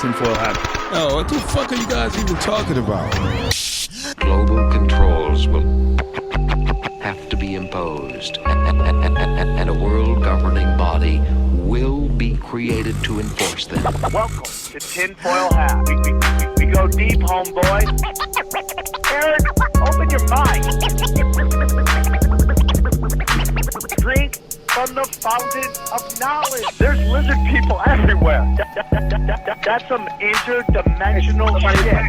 tinfoil hat. Oh, what the fuck are you guys even talking about? Global controls will have to be imposed, and a world governing body will be created to enforce them. Welcome to Tinfoil Hat. We go deep, homeboy. Aaron, open your mind. Drink from the fountain of knowledge. There's lizard people everywhere. That's some interdimensional shit.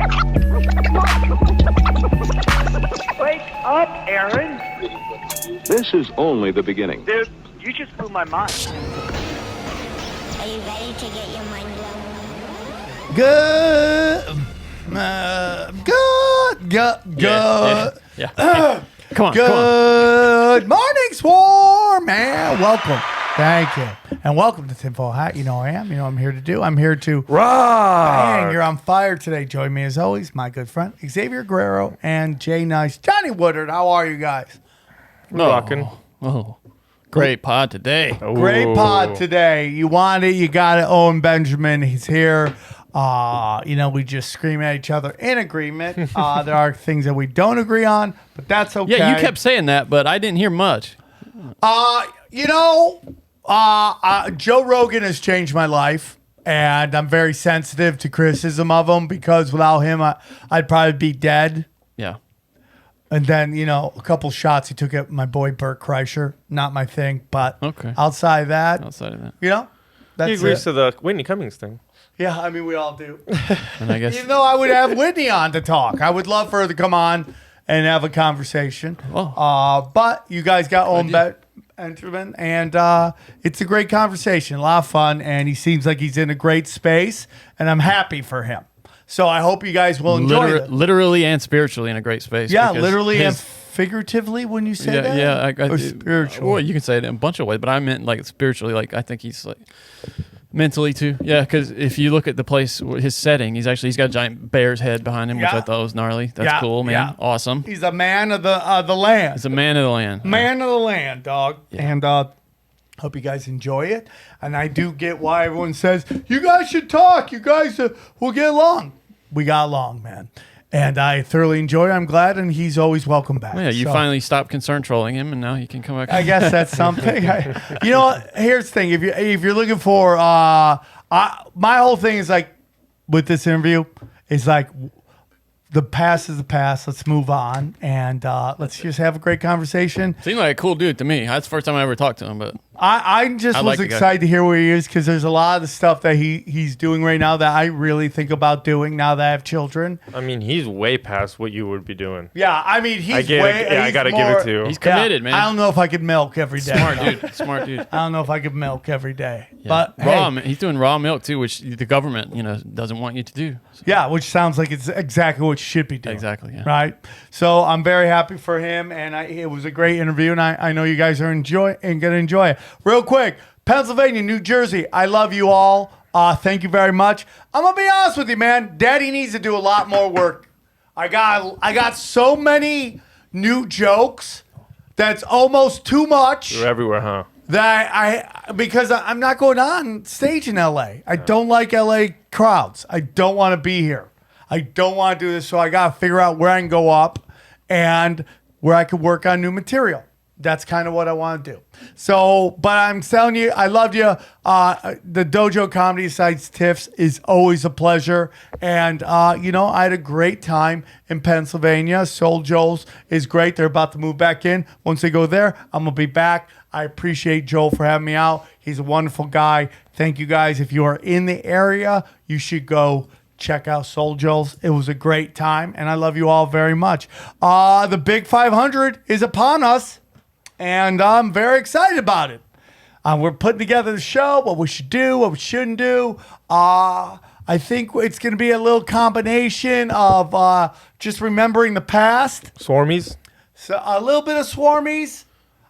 Wake up, Aaron. This is only the beginning. Dude, you just blew my mind. Are you ready to get your mind blown? Good. Yeah. Come on. Good morning, Swarm, and welcome. Thank you. And welcome to Tinfoil Hat. You know I am. You know what I'm here to do. I'm here to... Bang, you're on fire today. Join me as always, my good friend, Xavier Guerrero and Jay Nice. Johnny Woodard, how are you guys? Rocking. Oh, great pod today. Great pod today. You want it, you got it. Owen Benjamin, he's here. We just scream at each other in agreement. There are things that we don't agree on, but that's okay. Yeah, you kept saying that, but I didn't hear much. Joe Rogan has changed my life, and I'm very sensitive to criticism of him because without him, I'd probably be dead. Yeah. And then, a couple shots he took at my boy Bert Kreischer. Not my thing, but Okay. outside of that, That's He agrees to the Whitney Cummings thing. Yeah, I mean, we all do. and I guess Even though I would have Whitney on to talk. I would love for her to come on and have a conversation. Oh. But you guys got Owen Benjamin, and it's a great conversation, a lot of fun, and he seems like he's in a great space, and I'm happy for him. So I hope you guys will enjoy it. Literally and spiritually in a great space. Yeah, literally and figuratively when you say that? Yeah, or spiritual? Well, you can say it in a bunch of ways, but I meant like spiritually. Like I think he's like mentally too. Yeah, because if you look at the place, his setting, he's got a giant bear's head behind him, which I thought was gnarly. That's cool, man. Yeah. Awesome. He's a man of the land. He's a man of the land. Man of the land, dog. Yeah. And hope you guys enjoy it. And I do get why everyone says, you guys should talk. You guys will get along. We got along, man. And I thoroughly enjoy it. I'm glad, and he's always welcome back. Yeah, you finally stopped concern trolling him, and now he can come back. I guess that's something. You know what? Here's the thing. If you're looking for... my whole thing is like, with this interview, is like, the past is the past. Let's move on, and let's just have a great conversation. Seemed like a cool dude to me. That's the first time I ever talked to him, but... I was excited to hear where he is because there's a lot of the stuff that he's doing right now that I really think about doing now that I have children. I mean, he's way past what you would be doing. Yeah, I mean, I got to give it to you. He's committed, man. I don't know if I could milk every day. Smart dude. I don't know if I could milk every day. Yeah. But he's doing raw milk too, which the government, doesn't want you to do. So. Yeah, which sounds like it's exactly what you should be doing. Exactly, yeah. Right? So I'm very happy for him, and it was a great interview, and I know you guys are going to enjoy it. Real quick, Pennsylvania, New Jersey, I love you all. Thank you very much. I'm going to be honest with you, man. Daddy needs to do a lot more work. I got so many new jokes that's almost too much. You're everywhere, huh? Because I'm not going on stage in LA. I don't like LA crowds. I don't want to be here. I don't want to do this, so I got to figure out where I can go up and where I can work on new material. That's kind of what I want to do. So, but I'm telling you, I loved you. The Dojo Comedy Sites Tiffs is always a pleasure. And, I had a great time in Pennsylvania. Soul Joel's is great. They're about to move back in. Once they go there, I'm going to be back. I appreciate Joel for having me out. He's a wonderful guy. Thank you guys. If you are in the area, you should go check out Soul Joel's. It was a great time, and I love you all very much. The Big 500 is upon us. And I'm very excited about it. We're putting together the show, what we should do, what we shouldn't do. I think it's going to be a little combination of just remembering the past. Swarmies? So a little bit of swarmies.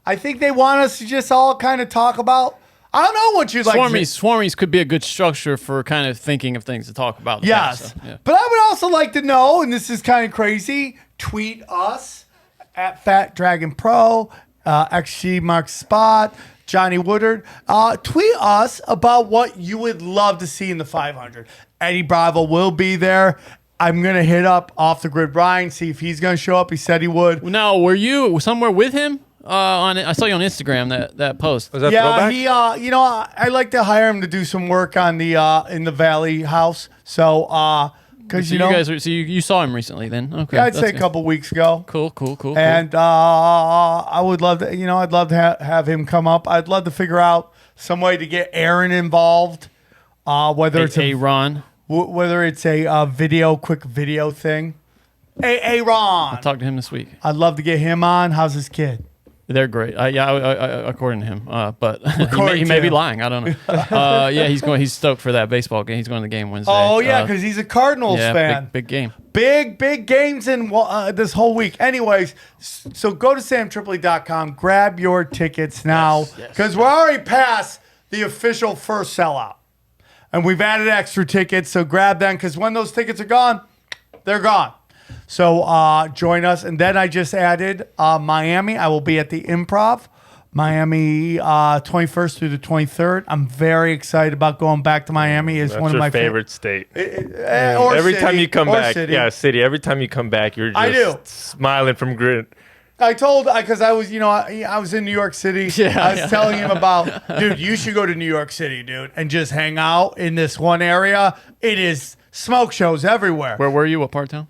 I think they want us to just all kind of talk about. I don't know what you'd like to say. Swarmies could be a good structure for kind of thinking of things to talk about. Yes. Past, so, yeah. But I would also like to know, and this is kind of crazy, tweet us at Fat Dragon Pro. XG Mark Spot. Johnny Woodard. Tweet us about what you would love to see in the 500. Eddie Bravo will be there. I'm going to hit up Off the Grid Ryan, see if he's going to show up. He said he would. Now, were you somewhere with him? I saw you on Instagram that post. Was that Yeah, throwback? he. I like to hire him to do some work on the in the Valley house. So, because So you guys, you saw him recently, then? Okay, yeah, I'd say that's a good. couple weeks ago. Cool. And I would love to, I'd love to have him come up. I'd love to figure out some way to get Aaron involved. Whether it's Ron. whether it's a quick video thing. Hey, Ron. I talked to him this week. I'd love to get him on. How's his kid? They're great. According to him, but According he to may be him. lying. I don't know. Yeah, he's stoked for that baseball game. He's going to the game Wednesday. Oh yeah, because he's a Cardinals fan. Big game. Big games in this whole week. Anyways, so go to samtripoli.com, grab your tickets now, because we're already past the official first sellout. And we've added extra tickets, so grab them, because when those tickets are gone, they're gone. So join us. And then I just added Miami. I will be at the Improv, Miami 21st through the 23rd. I'm very excited about going back to Miami. It's That's one of your my favorite state. Or Every city, time you come or back, city. city. Every time you come back, you're I do. just smiling from grin. I told, because I was, I was in New York City. I was telling him about, dude, you should go to New York City, dude, and just hang out in this one area. It is smoke shows everywhere. Where were you? What part of town?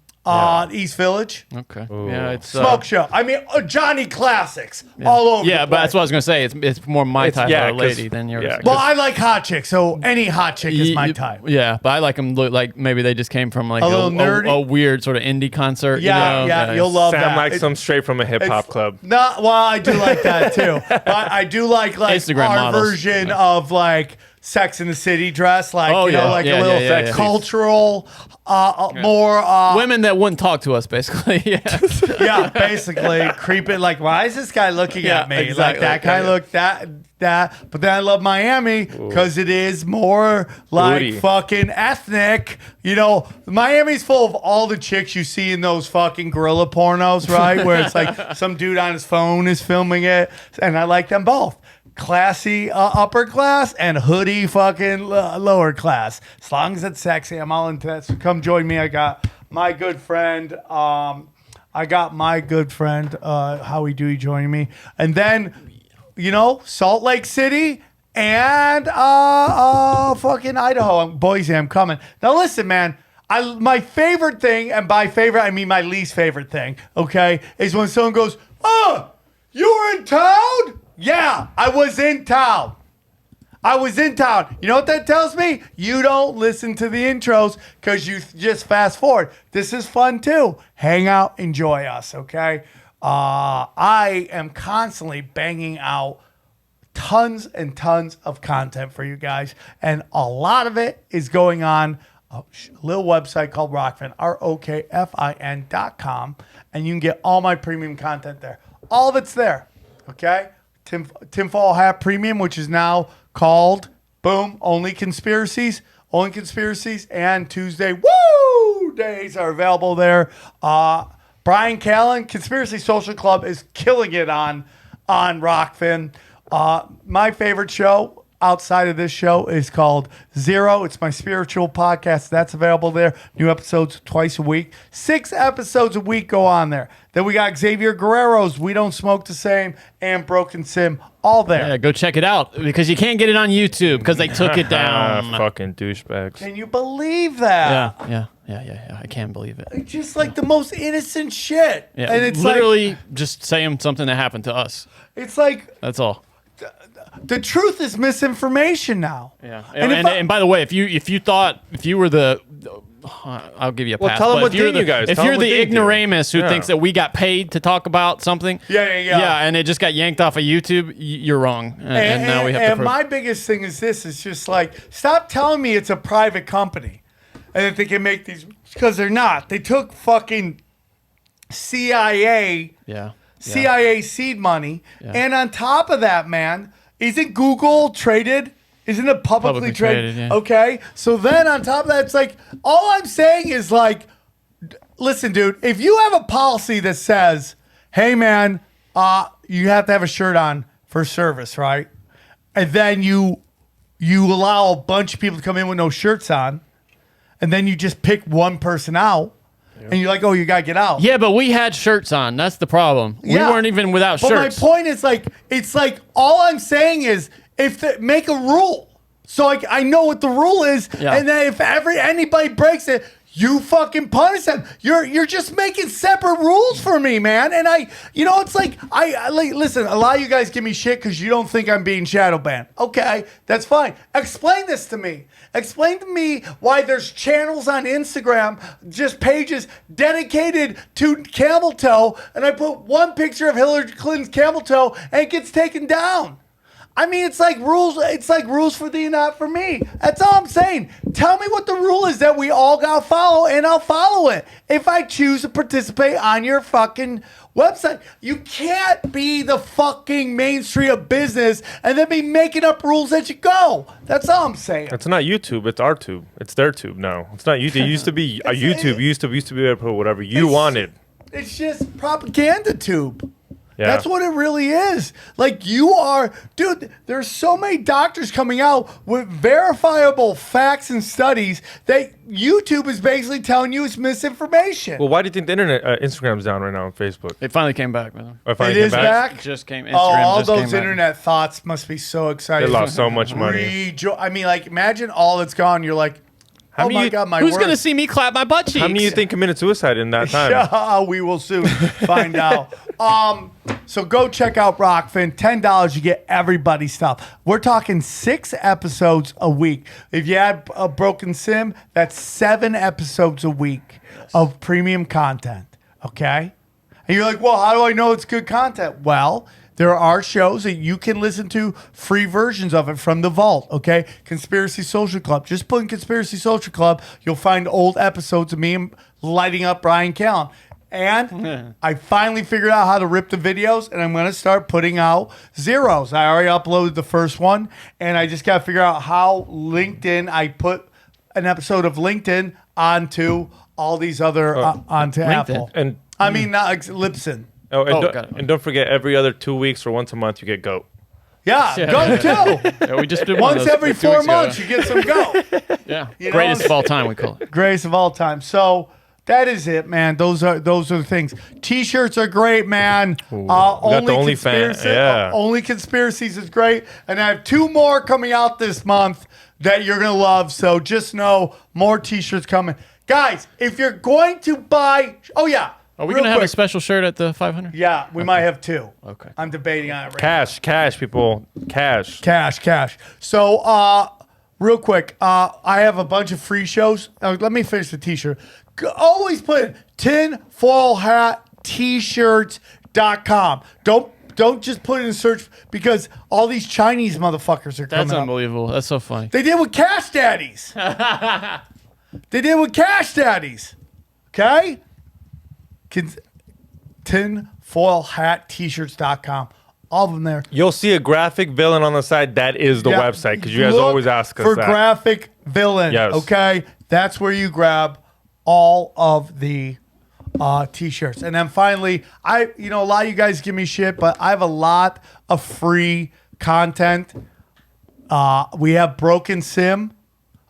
East Village. Okay. Yeah, it's Smoke show. I mean, Johnny Classics all over. Yeah, the but that's place. what I was gonna say. It's more my type yeah, of lady than yours. yeah, Well, I like hot chicks, so any hot chick is my type. Yeah, but I like them like maybe they just came from like A little nerdy? a weird sort of indie concert. Yeah, you know? yeah, you'll love Sound that. like some straight from a hip hop club. No, well, I do like that too. But I do like Instagram our models. version of like Sex in the City dress, like Oh, yeah. like Yeah, a little yeah, yeah, yeah. cultural, more Women that wouldn't talk to us, basically. Yeah. yeah, basically creeping. Like, why is this guy looking Yeah, at me? exactly. Like that guy Yeah. looked that. But then I love Miami because it is more like Booty. fucking ethnic. Miami's full of all the chicks you see in those fucking gorilla pornos, right? Where it's like some dude on his phone is filming it, and I like them both. Classy upper class and hoodie fucking lower class. As long as it's sexy, I'm all into that. So come join me. I got my good friend. Howie Dewey joining me, and then Salt Lake City and fucking Idaho. Boise, I'm coming. Now listen, man. My favorite thing, and by favorite I mean my least favorite thing, okay, is when someone goes, "Oh, you were in town?" Yeah, I was in town. You know what that tells me? You don't listen to the intros because you just fast forward. This is fun too. Hang out, enjoy us, okay? I am constantly banging out tons and tons of content for you guys, and a lot of it is going on a little website called Rockfin, ROKFIN.com, and you can get all my premium content there. All of it's there, okay? Tinfoil Hat Premium, which is now called, boom, Only Conspiracies, and Tuesday, days are available there. Brian Callen, Conspiracy Social Club, is killing it on Rockfin. My favorite show outside of this show is called Zero. It's my spiritual podcast. That's available there. New episodes twice a week. 6 episodes a week go on there. Then we got Xavier Guerrero's We Don't Smoke the Same and Broken Sim, all there. Yeah, go check it out because you can't get it on YouTube because they took it down. Fucking douchebags. Can you believe that? Yeah. I can't believe it. It's just like the most innocent shit. Yeah, And it's literally just saying something that happened to us. It's like That's all. the truth is misinformation now. Yeah. And And by the way, if you were the I'll give you a pass. Well, tell them but what if you're didn't you guys? If Tell you're them what the didn't you. ignoramus who Yeah. thinks that we got paid to talk about something, Yeah, and it just got yanked off of YouTube, you're wrong. And now we have to And prove. my biggest thing is this: it's just like, stop telling me it's a private company and that they can make these, because they're not. They took fucking CIA seed money, and on top of that, man, isn't Google traded? Isn't it publicly traded? yeah. Okay, so then on top of that, it's like, all I'm saying is like, listen, dude, if you have a policy that says, hey, man, you have to have a shirt on for service, right? and then you allow a bunch of people to come in with no shirts on, and then you just pick one person out, and you're like, oh, you gotta get out. Yeah, but we had shirts on. That's the problem. Yeah. We weren't even without But shirts. my point is it's like all I'm saying is make a rule. So I know what the rule is, Yeah. and then if anybody breaks it, you fucking punish them. You're just making separate rules for me, man. And it's like I listen. A lot of you guys give me shit because you don't think I'm being shadow banned. Okay, that's fine. Explain this to me. Explain to me why there's channels on Instagram, just pages dedicated to camel toe, and I put one picture of Hillary Clinton's camel toe, and it gets taken down. I mean, it's like rules. It's like rules for thee, not for me. That's all I'm saying. Tell me what the rule is that we all gotta follow, and I'll follow it. If I choose to participate on your fucking website, you can't be the fucking mainstream of business and then be making up rules as you go. That's all I'm saying. It's not YouTube. It's our tube. It's their tube. No, it's not YouTube. It used to be a YouTube. You used to be able to put whatever you wanted. It's just propaganda tube. Yeah. That's what it really is. Like dude, there's so many doctors coming out with verifiable facts and studies that YouTube is basically telling you it's misinformation. Well, why do you think the internet, Instagram's down right now on Facebook? It finally came back, man. Or It finally is came back? It just came. Instagram All just came those back. internet thoughts must be so exciting. They lost so much money. I mean, like, imagine all that's gone. You're like, How oh many my you- God, my Who's word. gonna see me clap my butt cheeks? How many do you think committed suicide in that time? Yeah, we will soon find out. So go check out Rockfin. $10, you get everybody's stuff. We're talking 6 episodes a week. If you add a broken sim, that's 7 episodes a week of premium content. Okay? And you're like, well, how do I know it's good content? Well, there are shows that you can listen to free versions of it from the vault, okay? Conspiracy Social Club. Just put in Conspiracy Social Club. You'll find old episodes of me lighting up Brian Callen. And I finally figured out how to rip the videos, and I'm going to start putting out zeros. I already uploaded the first one, and I just got to figure out how LinkedIn, I put an episode of LinkedIn onto all these other, onto Apple. And I mean, not Libsyn. got it. And don't forget, every other 2 weeks or once a month, you get goat. Yeah, go too. Yeah, we just did one of Once those every 2 4 weeks ago. months, you get some go. Yeah, You know? greatest of all time, we call it. Greatest of all time. So that is it, man. Those are the things. T-shirts are great, man. got the OnlyFans, yeah. Only Conspiracies is great, and I have 2 more coming out this month that you're gonna love. So just know more T-shirts coming, guys. If you're going to buy, Are we real gonna have a quick. special shirt at the 500? Yeah, we might have 2. Okay. I'm debating on it right now. Cash, people. Cash. Cash. So, real quick, I have a bunch of free shows. Let me finish the T-shirt. Always put tinfoil hat TShirts.com. Don't just put it in search because all these Chinese motherfuckers are coming That's up. unbelievable. That's so funny. They did with Cash Daddies. Okay? Tinfoil hat T-shirts.com. All of them there. You'll see a graphic villain on the side. That is the Yeah. website because you guys Look always ask us for that. graphic villain. Yes. Okay, that's where you grab all of the T-shirts. And then finally, a lot of you guys give me shit, but I have a lot of free content. We have Broken Sim.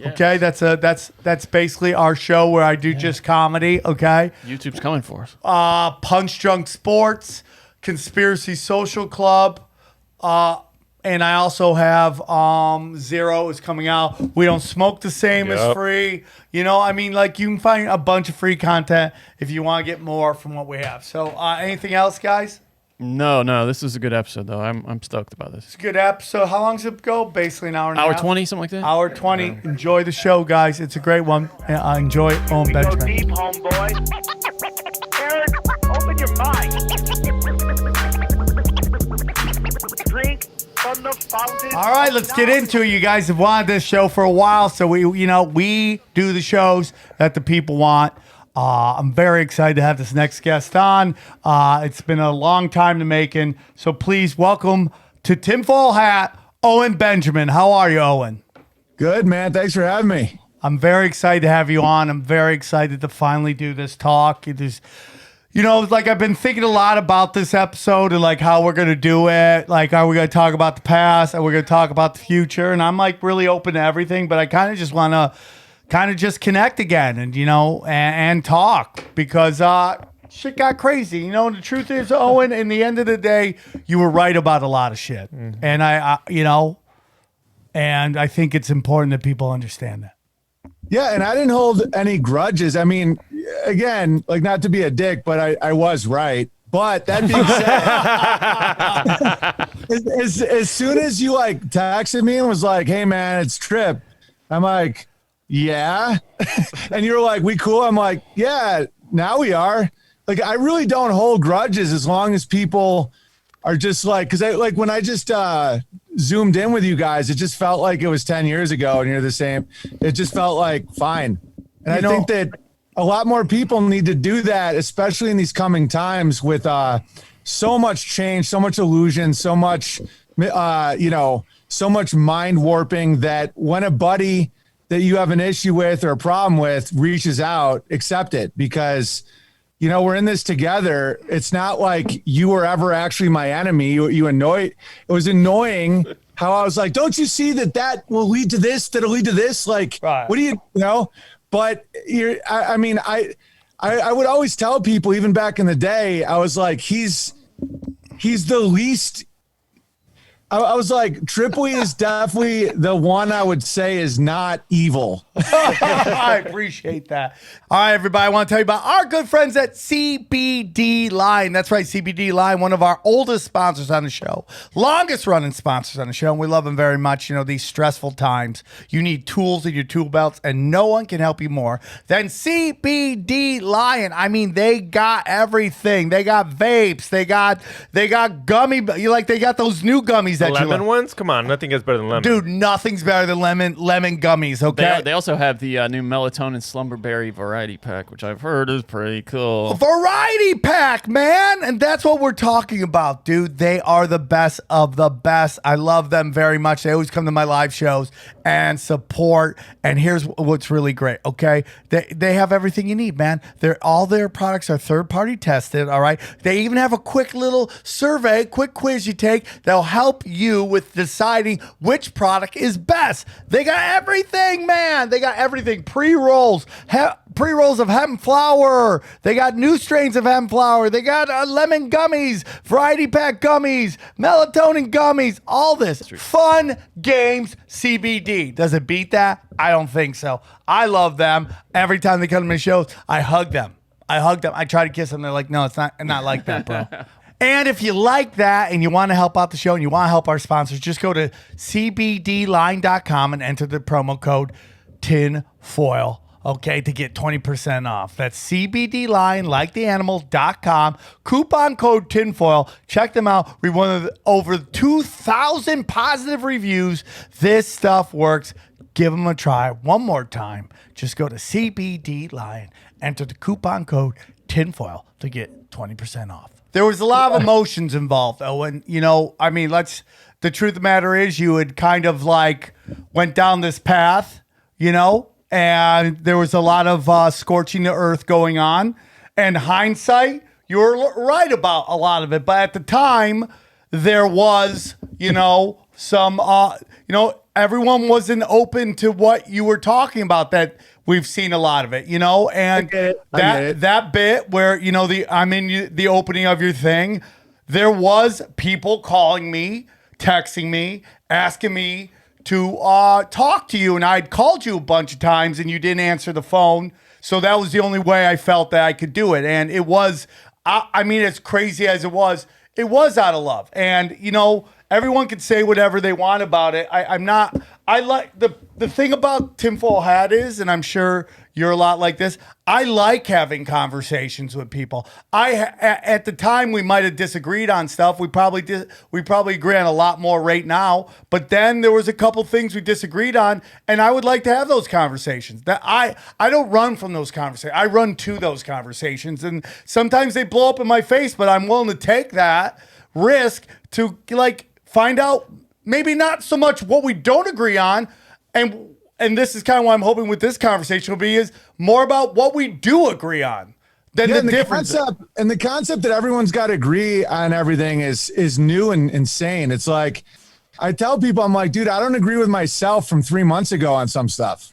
Okay, that's basically our show where I do just comedy. Okay, YouTube's coming for us. Punch Drunk Sports, Conspiracy Social Club, and I also have Zero is coming out. We Don't Smoke the Same is Yep. free. You can find a bunch of free content if you want to get more from what we have. So anything else, guys? No, this is a good episode though. I'm stoked about this. It's a good episode. How long does it go? Basically an hour and a Hour half. 20, something like that. Hour 20. Enjoy the show, guys. It's a great one. Enjoy Owen Go Benjamin. deep, homeboy. Aaron, open your mind. Drink from the fountain. All right, let's get into it. You guys have wanted this show for a while, so we do the shows that the people want. I'm very excited to have this next guest on. It's been a long time to making, so please welcome to Tinfoil Hat, Owen Benjamin. How are you, Owen? Good, man. Thanks for having me. I'm very excited to have you on. I'm very excited to finally do this talk. like I've been thinking a lot about this episode and like how we're going to do it. Like, are we going to talk about the past? Are we going to talk about the future? And I'm like really open to everything, but I kind of just want to just connect again and, and talk because shit got crazy. And the truth is, Owen, in the end of the day, you were right about a lot of shit. Mm-hmm. And and I think it's important that people understand that. Yeah, and I didn't hold any grudges. I mean, again, like not to be a dick, but I was right. But that being said, as soon as you like texted me and was like, "Hey man, it's Trip," I'm like, "Yeah," and you were like, "We cool?" I'm like, "Yeah, now we are." Like, I really don't hold grudges as long as people are just like, because when I just zoomed in with you guys, it just felt like it was 10 years ago and you're the same. It just felt like fine. And I think that a lot more people need to do that, especially in these coming times with so much change, so much illusion, so much, so much mind warping that when a buddy that you have an issue with or a problem with reaches out, accept it because we're in this together. It's not like you were ever actually my enemy. You annoyed. It was annoying how I was like, don't you see that will lead to this? That'll lead to this. Like, right. What do you know? But I would always tell people, even back in the day, I was like, he's the least. I was like, Tripoli is definitely the one I would say is not evil. I appreciate that. All right, everybody, I want to tell you about our good friends at CBD Line. That's right, CBD Line, one of our oldest sponsors on the show, longest running sponsors on the show, and we love them very much. These stressful times, you need tools in your tool belts, and no one can help you more than CBD Lion. I mean, they got everything. They got vapes. They got gummy. They got those new gummies. The lemon ones? Come on, nothing gets better than lemon. Dude, nothing's better than lemon gummies, okay? They also have the new melatonin slumberberry variety pack, which I've heard is pretty cool. A variety pack, man! And that's what we're talking about, dude. They are the best of the best. I love them very much. They always come to my live shows and support. And here's what's really great, okay? They have everything you need, man. All their products are third-party tested, all right? They even have a quick little survey, quick quiz you take that'll help you with deciding which product is best. They got everything, man. They got everything. Pre-rolls of hemp flower. They got new strains of hemp flower. They got lemon gummies, variety pack gummies, melatonin gummies, all this. Fun games CBD. Does it beat that? I don't think so. I love them. Every time they come to my shows, I hug them. I try to kiss them. They're like, no, it's not like that, bro. And if you like that and you want to help out the show and you want to help our sponsors, just go to cbdline.com and enter the promo code TINFOIL, okay, to get 20% off. That's cbdline, like the animal.com, coupon code TINFOIL. Check them out. We won over 2,000 positive reviews. This stuff works. Give them a try one more time. Just go to cbdline, enter the coupon code TINFOIL to get 20% off. There was a lot of emotions involved, Owen. The truth of the matter is you had kind of like went down this path, and there was a lot of scorching the earth going on. And hindsight, you were right about a lot of it. But at the time, there was, some, everyone wasn't open to what you were talking about, that we've seen a lot of it, and that bit where, I'm in the opening of your thing, there was people calling me, texting me, asking me to talk to you. And I'd called you a bunch of times and you didn't answer the phone. So that was the only way I felt that I could do it. And it was, as crazy as it was out of love. And, everyone can say whatever they want about it. I like the thing about Tinfoil Hat is, and I'm sure you're a lot like this, I like having conversations with people. At the time we might have disagreed on stuff. We probably agree on a lot more right now. But then there was a couple things we disagreed on, and I would like to have those conversations. That I don't run from those conversations. I run to those conversations, and sometimes they blow up in my face. But I'm willing to take that risk to find out maybe not so much what we don't agree on, and this is kind of what I'm hoping with this conversation will be, is more about what we do agree on. Then Yeah, the and difference. the concept that everyone's got to agree on everything is new and insane. It's like I tell people, I'm like, dude, I don't agree with myself from 3 months ago on some stuff.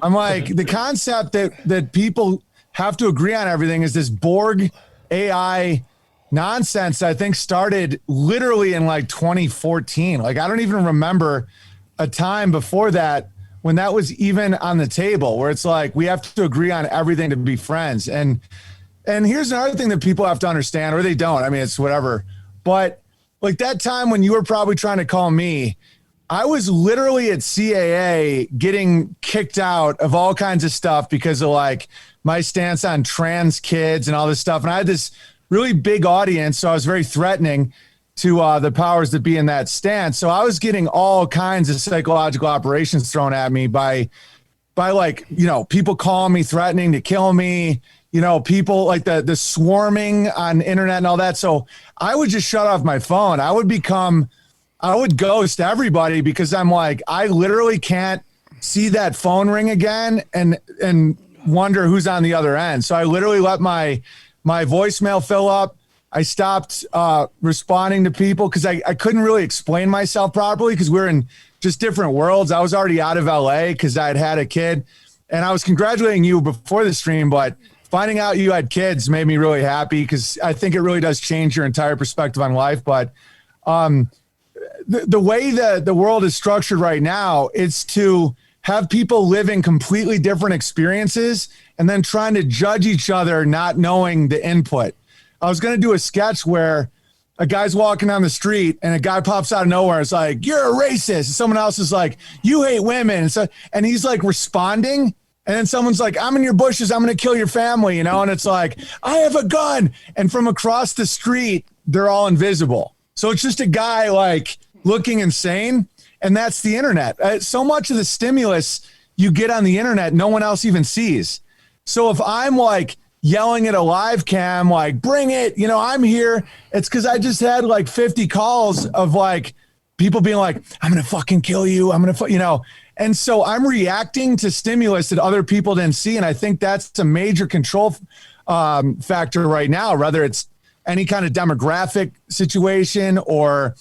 I'm like, the concept that people have to agree on everything is this Borg AI nonsense. I think started literally in like 2014. Like I don't even remember a time before that when that was even on the table, where it's like we have to agree on everything to be friends. And here's another thing that people have to understand, or they don't. I mean, it's whatever. But like that time when you were probably trying to call me, I was literally at CAA getting kicked out of all kinds of stuff because of like my stance on trans kids and all this stuff. And I had this really big audience, so I was very threatening to the powers that be in that stance. So I was getting all kinds of psychological operations thrown at me by like, you know, people calling me, threatening to kill me, you know, people like the swarming on the internet and all that. So I would just shut off my phone. I would ghost everybody because I'm like, I literally can't see that phone ring again and wonder who's on the other end. So I literally let my voicemail fill up. I stopped responding to people because I couldn't really explain myself properly because we're in just different worlds. I was already out of LA because I had a kid, and I was congratulating you before the stream, but finding out you had kids made me really happy because I think it really does change your entire perspective on life. But the way the world is structured right now, it's to have people living completely different experiences and then trying to judge each other, not knowing the input. I was going to do a sketch where a guy's walking down the street and a guy pops out of nowhere. It's like, you're a racist. And someone else is like, you hate women. And he's like responding. And then someone's like, I'm in your bushes. I'm going to kill your family, you know? And it's like, I have a gun. And from across the street, they're all invisible. So it's just a guy like looking insane. And that's the internet. So much of the stimulus you get on the internet, no one else even sees. So if I'm like yelling at a live cam, like, bring it, you know, I'm here. It's because I just had like 50 calls of like people being like, I'm going to fucking kill you. I'm going to, you know. And so I'm reacting to stimulus that other people didn't see. And I think that's a major control factor right now, whether it's any kind of demographic situation or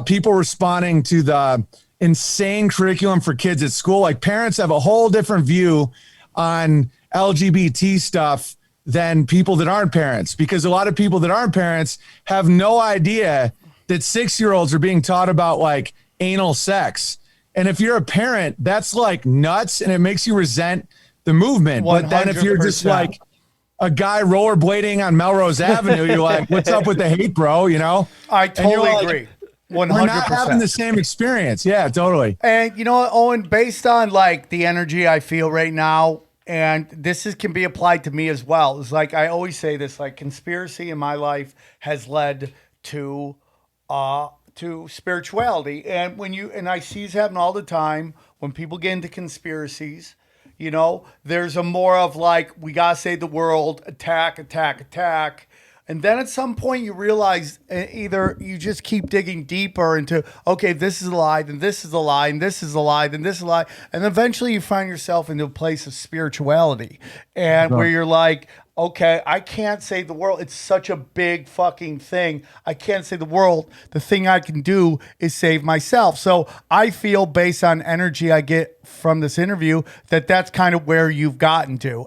people responding to the insane curriculum for kids at school. Like parents have a whole different view on LGBT stuff than people that aren't parents, because a lot of people that aren't parents have no idea that 6-year-olds are being taught about like anal sex. And if you're a parent, that's like nuts and it makes you resent the movement. 100%. But then if you're just like a guy rollerblading on Melrose Avenue, you're like, what's up with the hate, bro? You know? I totally agree. 100%. We're not having the same experience. Yeah, totally. And you know what, Owen, based on like the energy I feel right now, and this can be applied to me as well. It's like, I always say this, like conspiracy in my life has led to spirituality. And and I see this happen all the time when people get into conspiracies, you know, there's a more of like, we got to save the world, attack. And then at some point you realize either you just keep digging deeper into, okay, this is a lie, then this is a lie, and this is a lie, then this is a lie. And eventually you find yourself into a place of spirituality and where you're like, okay, I can't save the world. It's such a big fucking thing. I can't save the world. The thing I can do is save myself. So I feel, based on energy I get from this interview, that that's kind of where you've gotten to.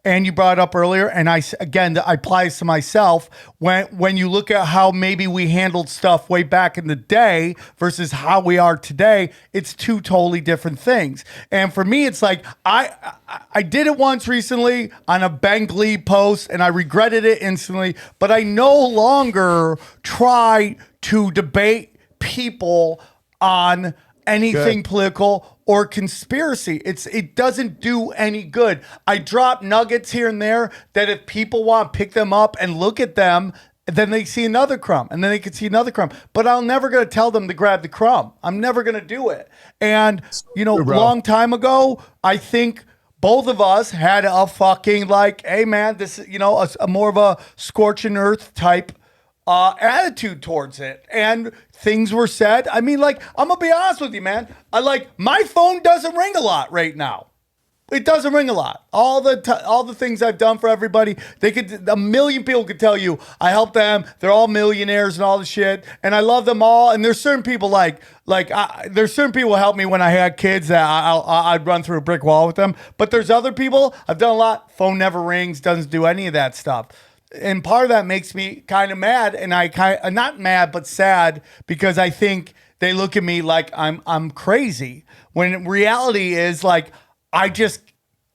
And you brought it up earlier, and that applies to myself. When you look at how maybe we handled stuff way back in the day versus how we are today, it's two totally different things. And for me, it's like I did it once recently on a Ben Glee post, and I regretted it instantly. But I no longer try to debate people on anything political or conspiracy. It doesn't do any good. I drop nuggets here and there that if people want to pick them up and look at them, then they see another crumb, and then they can see another crumb. But I'm never going to tell them to grab the crumb. I'm never going to do it. And, you know, long time ago, I think both of us had a fucking like, hey man, this is, you know, a more of a scorching earth type attitude towards it, and things were said. I mean, like, I'm gonna be honest with you, man. My phone doesn't ring a lot right now. It doesn't ring a lot. All the things I've done for everybody, a million people could tell you I help them. They're all millionaires and all the shit, and I love them all. And there's certain people there's certain people who helped me when I had kids that I'd run through a brick wall with them. But there's other people I've done a lot. Phone never rings, doesn't do any of that stuff. And part of that makes me kind of mad, and not mad but sad, because I think they look at me like I'm crazy, when reality is like I just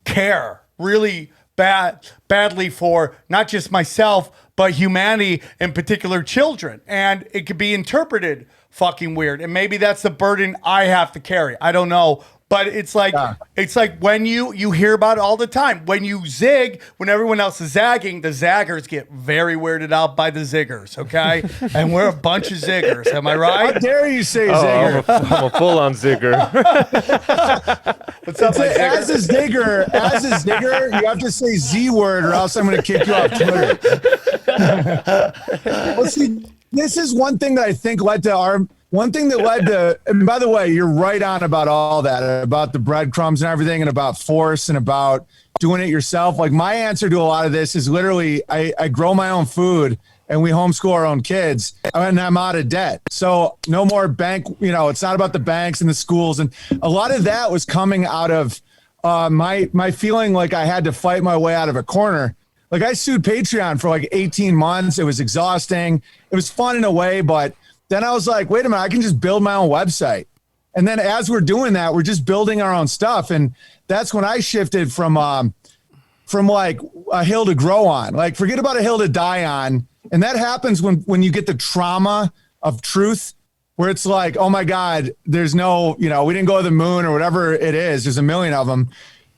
care really badly for not just myself but humanity, in particular children, and it could be interpreted fucking weird, and maybe that's the burden I have to carry. I don't know. But it's like when you hear about it all the time. When you zig, when everyone else is zagging, the zaggers get very weirded out by the ziggers, okay? And we're a bunch of ziggers. Am I right? How dare you say zigger? I'm a full-on zigger. What's up, my zigger? As a zigger, you have to say Z word, or else I'm going to kick you off Twitter. Well, see, this is one thing that I think led to and by the way, you're right on about all that, about the breadcrumbs and everything, and about force and about doing it yourself. Like, my answer to a lot of this is literally I grow my own food and we homeschool our own kids, and I'm out of debt. So no more bank, it's not about the banks and the schools. And a lot of that was coming out of my feeling like I had to fight my way out of a corner. Like, I sued Patreon for like 18 months. It was exhausting. It was fun in a way, but then I was like, wait a minute, I can just build my own website. And then as we're doing that, we're just building our own stuff. And that's when I shifted from like a hill to grow on. Like, forget about a hill to die on. And that happens when you get the trauma of truth, where it's like, oh my God, there's no, we didn't go to the moon or whatever it is. There's a million of them.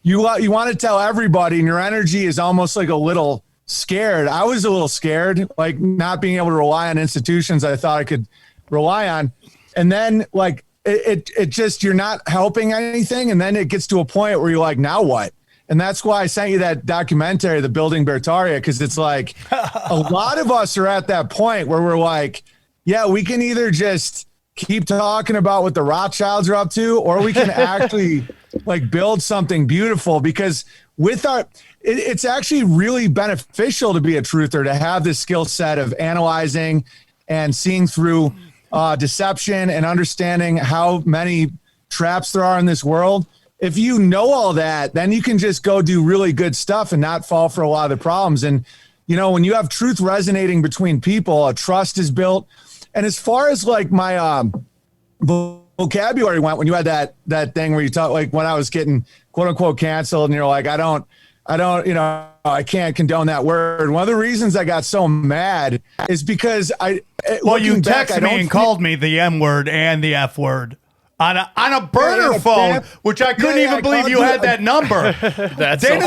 You want to tell everybody, and your energy is almost like a little scared. I was a little scared, like not being able to rely on institutions I thought I could rely on. And then like it just, you're not helping anything. And then it gets to a point where you're like, now what? And that's why I sent you that documentary, The Building Bertaria, because it's like a lot of us are at that point where we're like, yeah, we can either just keep talking about what the Rothschilds are up to, or we can actually like build something beautiful. Because with it's actually really beneficial to be a truther, to have this skill set of analyzing and seeing through deception and understanding how many traps there are in this world. If you know all that, then you can just go do really good stuff and not fall for a lot of the problems. And, when you have truth resonating between people, a trust is built. And as far as like my vocabulary went, when you had that thing where you talk, like when I was getting quote unquote canceled, and you're like, I can't condone that word. One of the reasons I got so mad is because you texted me and called me the M word and the F word on a burner phone, which I couldn't even believe you had that number. That's so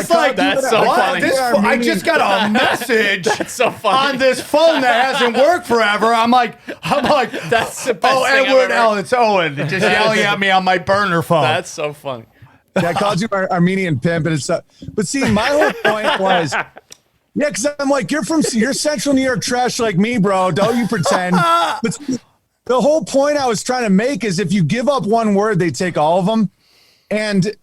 funny. I just got a message that's so funny on this phone that hasn't worked forever. I'm like, that's the best thing Edward L. It's Owen just yelling at me on my burner phone. That's so funny. I called you Armenian pimp, and it's but see, my whole point was, because I'm like, you're Central New York trash like me, bro. Don't you pretend. But the whole point I was trying to make is, if you give up one word, they take all of them. And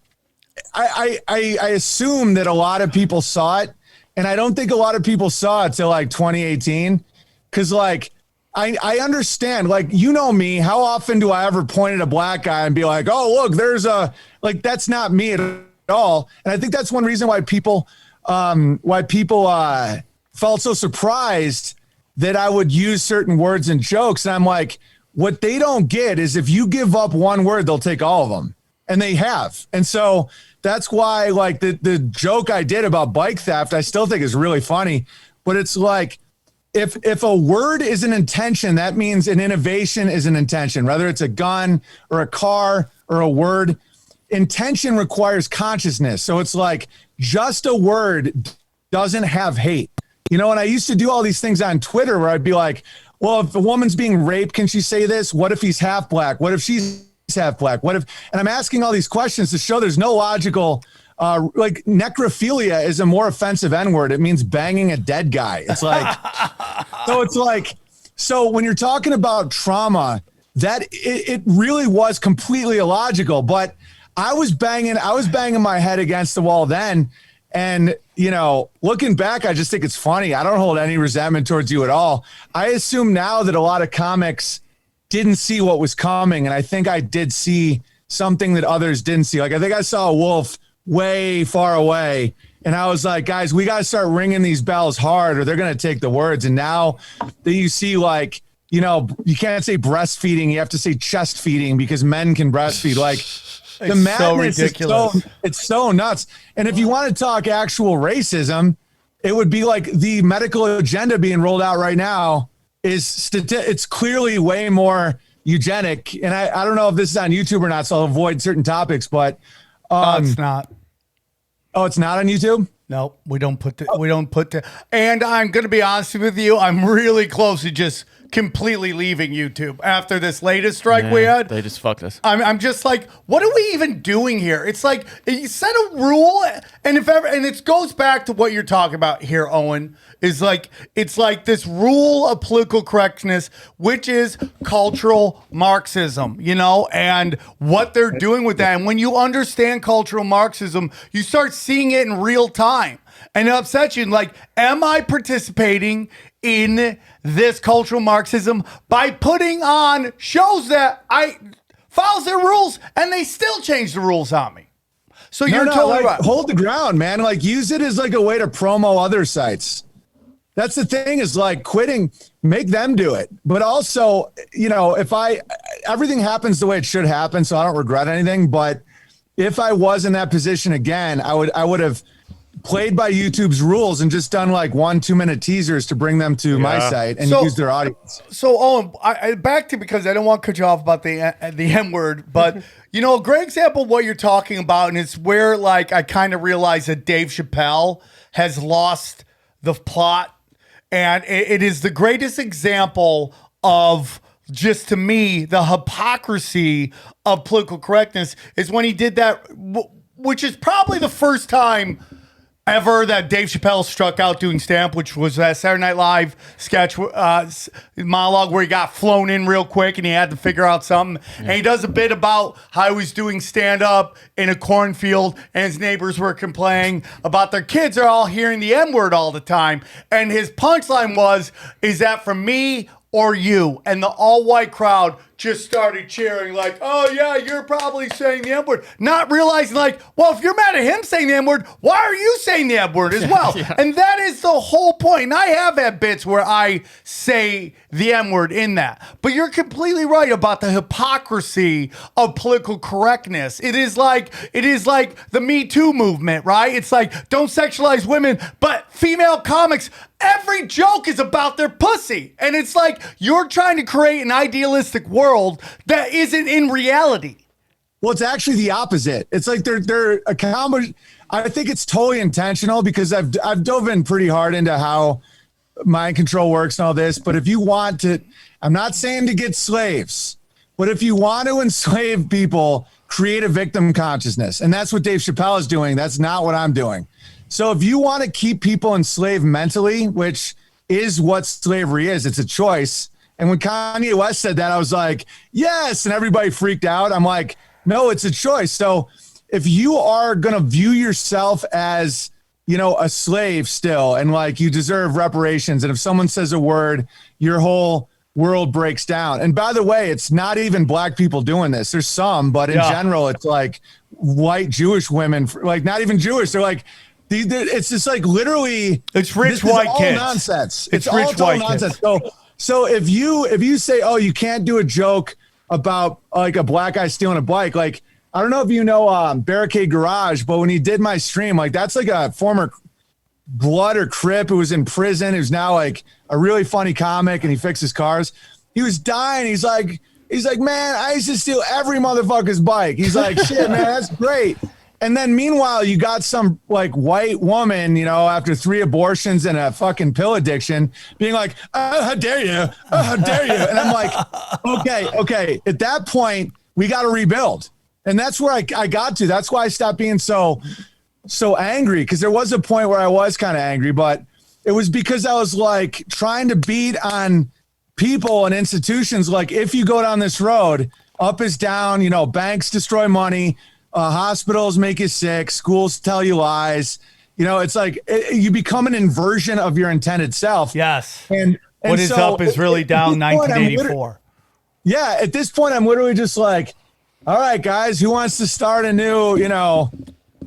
I assume that a lot of people saw it, and I don't think a lot of people saw it till like 2018, because like I understand, like, me, how often do I ever point at a black guy and be like, oh, look, there's that's not me at all. And I think that's one reason why people felt so surprised that I would use certain words and jokes. And I'm like, what they don't get is, if you give up one word, they'll take all of them. And they have. And so that's why, like, the joke I did about bike theft, I still think is really funny. But it's like, if a word is an intention, that means an innovation is an intention, whether it's a gun or a car or a word. Intention requires consciousness. So it's like, just a word doesn't have hate. And I used to do all these things on Twitter where I'd be like, well, if a woman's being raped, can she say this? What if he's half black? What if she's half black? And I'm asking all these questions to show there's no logical, like, necrophilia is a more offensive N-word. It means banging a dead guy. It's like, so when you're talking about trauma, that it really was completely illogical. But I was banging my head against the wall then. And, you know, looking back, I just think it's funny. I don't hold any resentment towards you at all. I assume now that a lot of comics didn't see what was coming. And I think I did see something that others didn't see. Like, I think I saw a wolf way far away. And I was like, guys, we got to start ringing these bells hard or they're going to take the words. And now that you see, like, you know, you can't say breastfeeding. You have to say chest feeding because men can breastfeed. Like, the madness so ridiculous. It's so nuts. And if you want to talk actual racism, it would be like the medical agenda being rolled out right now it's clearly way more eugenic. And I don't know if this is on YouTube or not, so I'll avoid certain topics, but it's not. Oh, it's not on YouTube? No, we don't put and I'm going to be honest with you. I'm really close to just completely leaving YouTube after this latest strike we had. They just fucked us. I'm just like, what are we even doing here? It's like you set a rule, and it goes back to what you're talking about here, Owen. Is like it's like this rule of political correctness, which is cultural Marxism, you know, and what they're doing with that. And when you understand cultural Marxism, you start seeing it in real time, and it upsets you. Like, am I participating in this cultural Marxism by putting on shows that I follows their rules and they still change the rules on me? So you're totally right. Hold the ground, man. Like, use it as like a way to promo other sites. That's the thing, is like quitting, make them do it. But also, you know, everything happens the way it should happen, so I don't regret anything. But if I was in that position again, I would have played by YouTube's rules and just done like 1-2 minute teasers to bring them to my site and use their audience. So Owen, I back to, because I don't want to cut you off about the M word, but you know, a great example of what you're talking about, and it's where like I kind of realized that Dave Chappelle has lost the plot, and it is the greatest example of, just to me, the hypocrisy of political correctness is when he did that, which is probably the first time ever that Dave Chappelle struck out doing stand-up, which was that Saturday Night Live sketch monologue where he got flown in real quick and he had to figure out something. Yeah. And he does a bit about how he was doing stand-up in a cornfield and his neighbors were complaining about their kids are all hearing the M-word all the time. And his punchline was, is that for me or you? And the all-white crowd just started cheering like, oh yeah, you're probably saying the M-word. Not realizing like, well, if you're mad at him saying the M-word, why are you saying the M-word as well? Yeah. And that is the whole point. And I have had bits where I say the M-word in that. But you're completely right about the hypocrisy of political correctness. It is like the Me Too movement, right? It's like, don't sexualize women, but female comics, every joke is about their pussy. And it's like, you're trying to create an idealistic world that isn't in reality. Well, it's actually the opposite. It's like they're accomplished. I think it's totally intentional, because I've dove in pretty hard into how mind control works and all this. But if you want to, I'm not saying to get slaves, but if you want to enslave people, create a victim consciousness. And that's what Dave Chappelle is doing. That's not what I'm doing. So if you want to keep people enslaved mentally, which is what slavery is, it's a choice. And when Kanye West said that, I was like, yes. And everybody freaked out. I'm like, no, it's a choice. So if you are going to view yourself as, you know, a slave still, and like you deserve reparations, and if someone says a word, your whole world breaks down. And by the way, it's not even black people doing this. There's some, but in general, it's like white Jewish women, like not even Jewish. They're like, it's just like literally, it's rich white kids. Nonsense. It's rich white nonsense. Kids. So if you say, oh, you can't do a joke about like a black guy stealing a bike, like, I don't know if you know Barricade Garage, but when he did my stream, like that's like a former Blood or Crip who was in prison, who's now like a really funny comic and he fixes cars. He was dying. He's like, man, I used to steal every motherfucker's bike. He's like, shit, man, that's great. And then meanwhile, you got some like white woman, you know, after 3 abortions and a fucking pill addiction being like, oh, how dare you? Oh, how dare you? And I'm like, okay. At that point, we got to rebuild. And that's where I got to. That's why I stopped being so angry, because there was a point where I was kind of angry, but it was because I was like trying to beat on people and institutions. Like, if you go down this road, up is down, you know, banks destroy money, hospitals make you sick, schools tell you lies. You know, it's like you become an inversion of your intended self. Yes. And what is so up is really down 1984. Yeah, at this point, I'm literally just like, all right, guys, who wants to start a new, you know,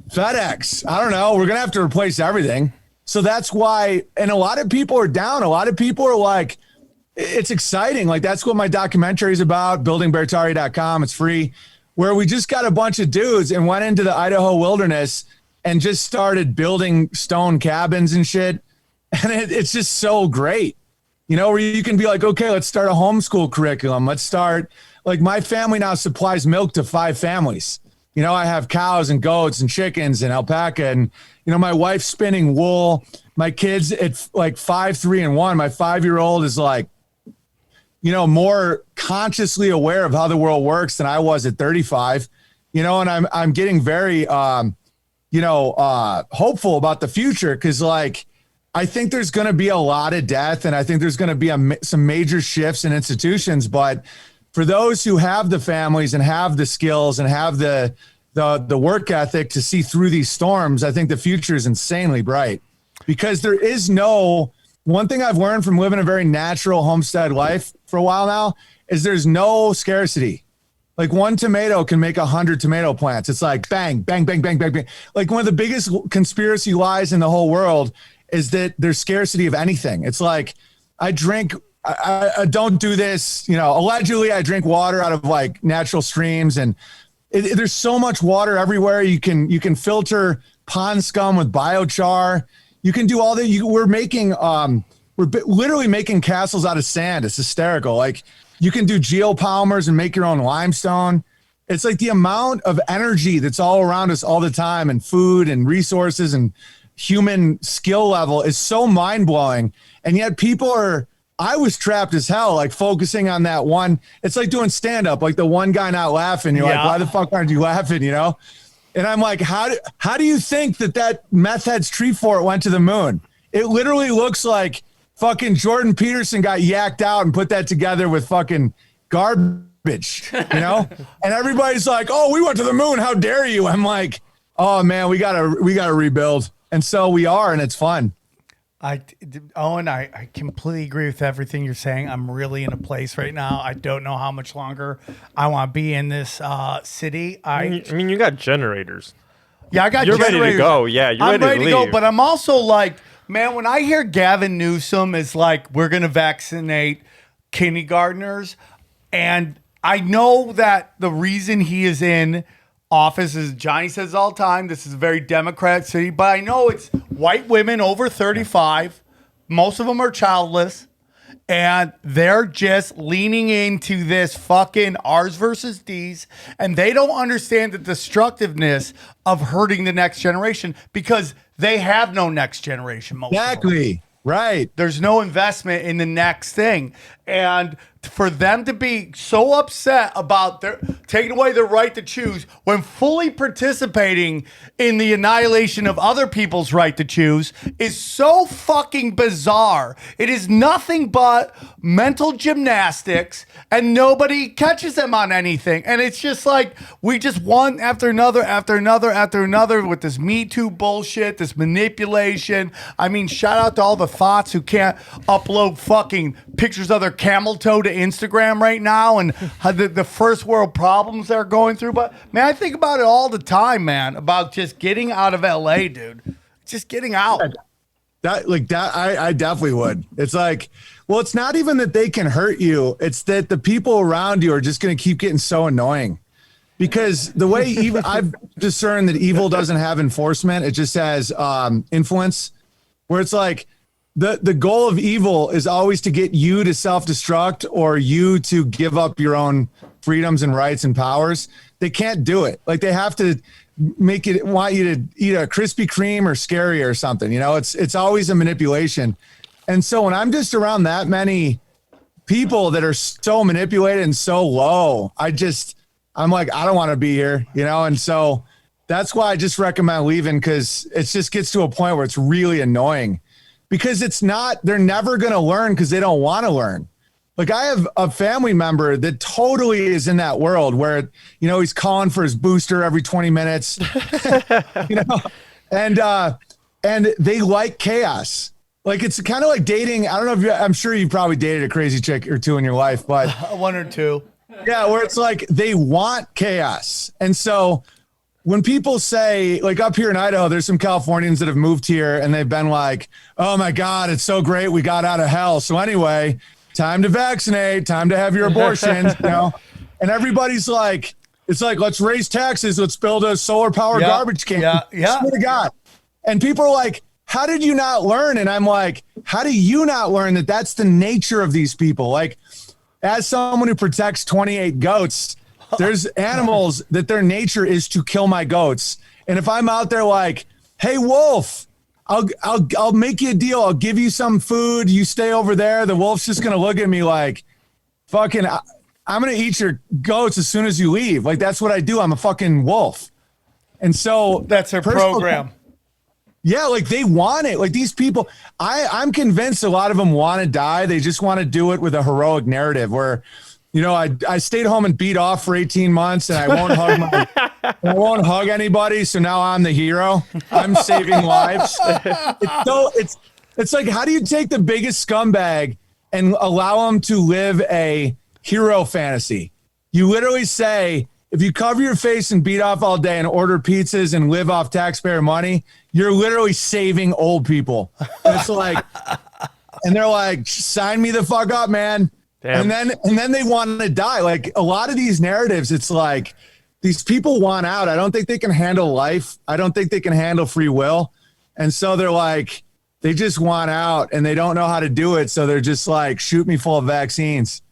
FedEx? I don't know. We're going to have to replace everything. So that's why, and a lot of people are down. A lot of people are like, it's exciting. Like, that's what my documentary is about, buildingbeartari.com. It's free, where we just got a bunch of dudes and went into the Idaho wilderness and just started building stone cabins and shit. And it's just so great. You know, where you can be like, okay, let's start a homeschool curriculum. Let's start, like, my family now supplies milk to 5 families. You know, I have cows and goats and chickens and alpaca, and, you know, my wife's spinning wool. My kids at like 5, 3, and 1, my 5-year-old is like, you know, more consciously aware of how the world works than I was at 35, you know, and I'm getting very, hopeful about the future. 'Cause like, I think there's going to be a lot of death, and I think there's going to be some major shifts in institutions. But for those who have the families and have the skills and have the work ethic to see through these storms, I think the future is insanely bright, because there is one thing I've learned from living a very natural homestead life for a while now is there's no scarcity. Like, one tomato can make 100 tomato plants. It's like bang, bang, bang, bang, bang, bang. Like, one of the biggest conspiracy lies in the whole world is that there's scarcity of anything. It's like, I don't do this, you know, allegedly I drink water out of like natural streams, and there's so much water everywhere. You can filter pond scum with biochar. You can do all that. We're literally making castles out of sand. It's hysterical. Like, you can do geopolymers and make your own limestone. It's like the amount of energy that's all around us all the time, and food and resources and human skill level is so mind-blowing. And yet I was trapped as hell, like focusing on that one. It's like doing stand-up, like the one guy not laughing. You're like, why the fuck aren't you laughing, you know? And I'm like, how do you think that Meth Head Street Fort went to the moon? It literally looks like fucking Jordan Peterson got yacked out and put that together with fucking garbage, you know? And everybody's like, oh, we went to the moon. How dare you? I'm like, oh man, we gotta rebuild. And so we are, and it's fun. Owen, I completely agree with everything you're saying. I'm really in a place right now. I don't know how much longer I want to be in this city. I mean, you got generators. Yeah, I got You're generators. ready to go. Yeah, I'm ready to leave. go, but I'm also like, man, when I hear Gavin Newsom is like, we're going to vaccinate kindergartners, and I know that the reason he is in office, as Johnny says all the time, this is a very Democrat city, but I know it's white women over 35. Most of them are childless, and they're just leaning into this fucking ours versus D's, and they don't understand the destructiveness of hurting the next generation, because they have no next generation. Exactly. Right. There's no investment in the next thing. And for them to be so upset about taking away their right to choose when fully participating in the annihilation of other people's right to choose is so fucking bizarre. It is nothing but mental gymnastics, and nobody catches them on anything. And it's just like, we just one after another, after another, after another with this Me Too bullshit, this manipulation. I mean, shout out to all the thoughts who can't upload fucking pictures of their camel toe to Instagram right now, and how the first world problems they're going through. But man, I think about it all the time, man, about just getting out of LA, dude. Just getting out. I definitely would. It's like, well, it's not even that they can hurt you. It's that the people around you are just going to keep getting so annoying. Because the way I've discerned that evil doesn't have enforcement, it just has influence, where it's like, the goal of evil is always to get you to self-destruct or you to give up your own freedoms and rights and powers. They can't do it. Like, they have to want you to eat a Krispy Kreme or scary or something. You know, it's always a manipulation. And so when I'm just around that many people that are so manipulated and so low, I'm like, I don't want to be here, you know? And so that's why I just recommend leaving, because it just gets to a point where it's really annoying. Because they're never going to learn, because they don't want to learn. Like I have a family member that totally is in that world where, you know, he's calling for his booster every 20 minutes, you know, and they like chaos. Like it's kind of like dating. I don't know if I'm sure you probably dated a crazy chick or two in your life, but one or two. Yeah. Where it's like, they want chaos. And so when people say, like up here in Idaho, there's some Californians that have moved here and they've been like, oh my God, it's so great. We got out of hell. So anyway, time to vaccinate, time to have your abortions, you know? And everybody's like, it's like, let's raise taxes. Let's build a solar power garbage can. Yeah. Swear to God. And people are like, how did you not learn? And I'm like, how do you not learn that that's the nature of these people? Like, as someone who protects 28 goats, there's animals that their nature is to kill my goats. And if I'm out there like, hey, wolf, I'll make you a deal. I'll give you some food. You stay over there. The wolf's just going to look at me like, fucking, I'm going to eat your goats as soon as you leave. Like, that's what I do. I'm a fucking wolf. And so that's their program. Yeah, like they want it. Like these people, I'm convinced a lot of them want to die. They just want to do it with a heroic narrative where, you know, I stayed home and beat off for 18 months and I won't hug anybody. So now I'm the hero. I'm saving lives. It's like, how do you take the biggest scumbag and allow him to live a hero fantasy? You literally say, if you cover your face and beat off all day and order pizzas and live off taxpayer money, you're literally saving old people. And it's like, and they're like, sign me the fuck up, man. Damn. And then they want to die. Like a lot of these narratives, it's like these people want out. I don't think they can handle life. I don't think they can handle free will. And so they're like, they just want out and they don't know how to do it. So they're just like, shoot me full of vaccines.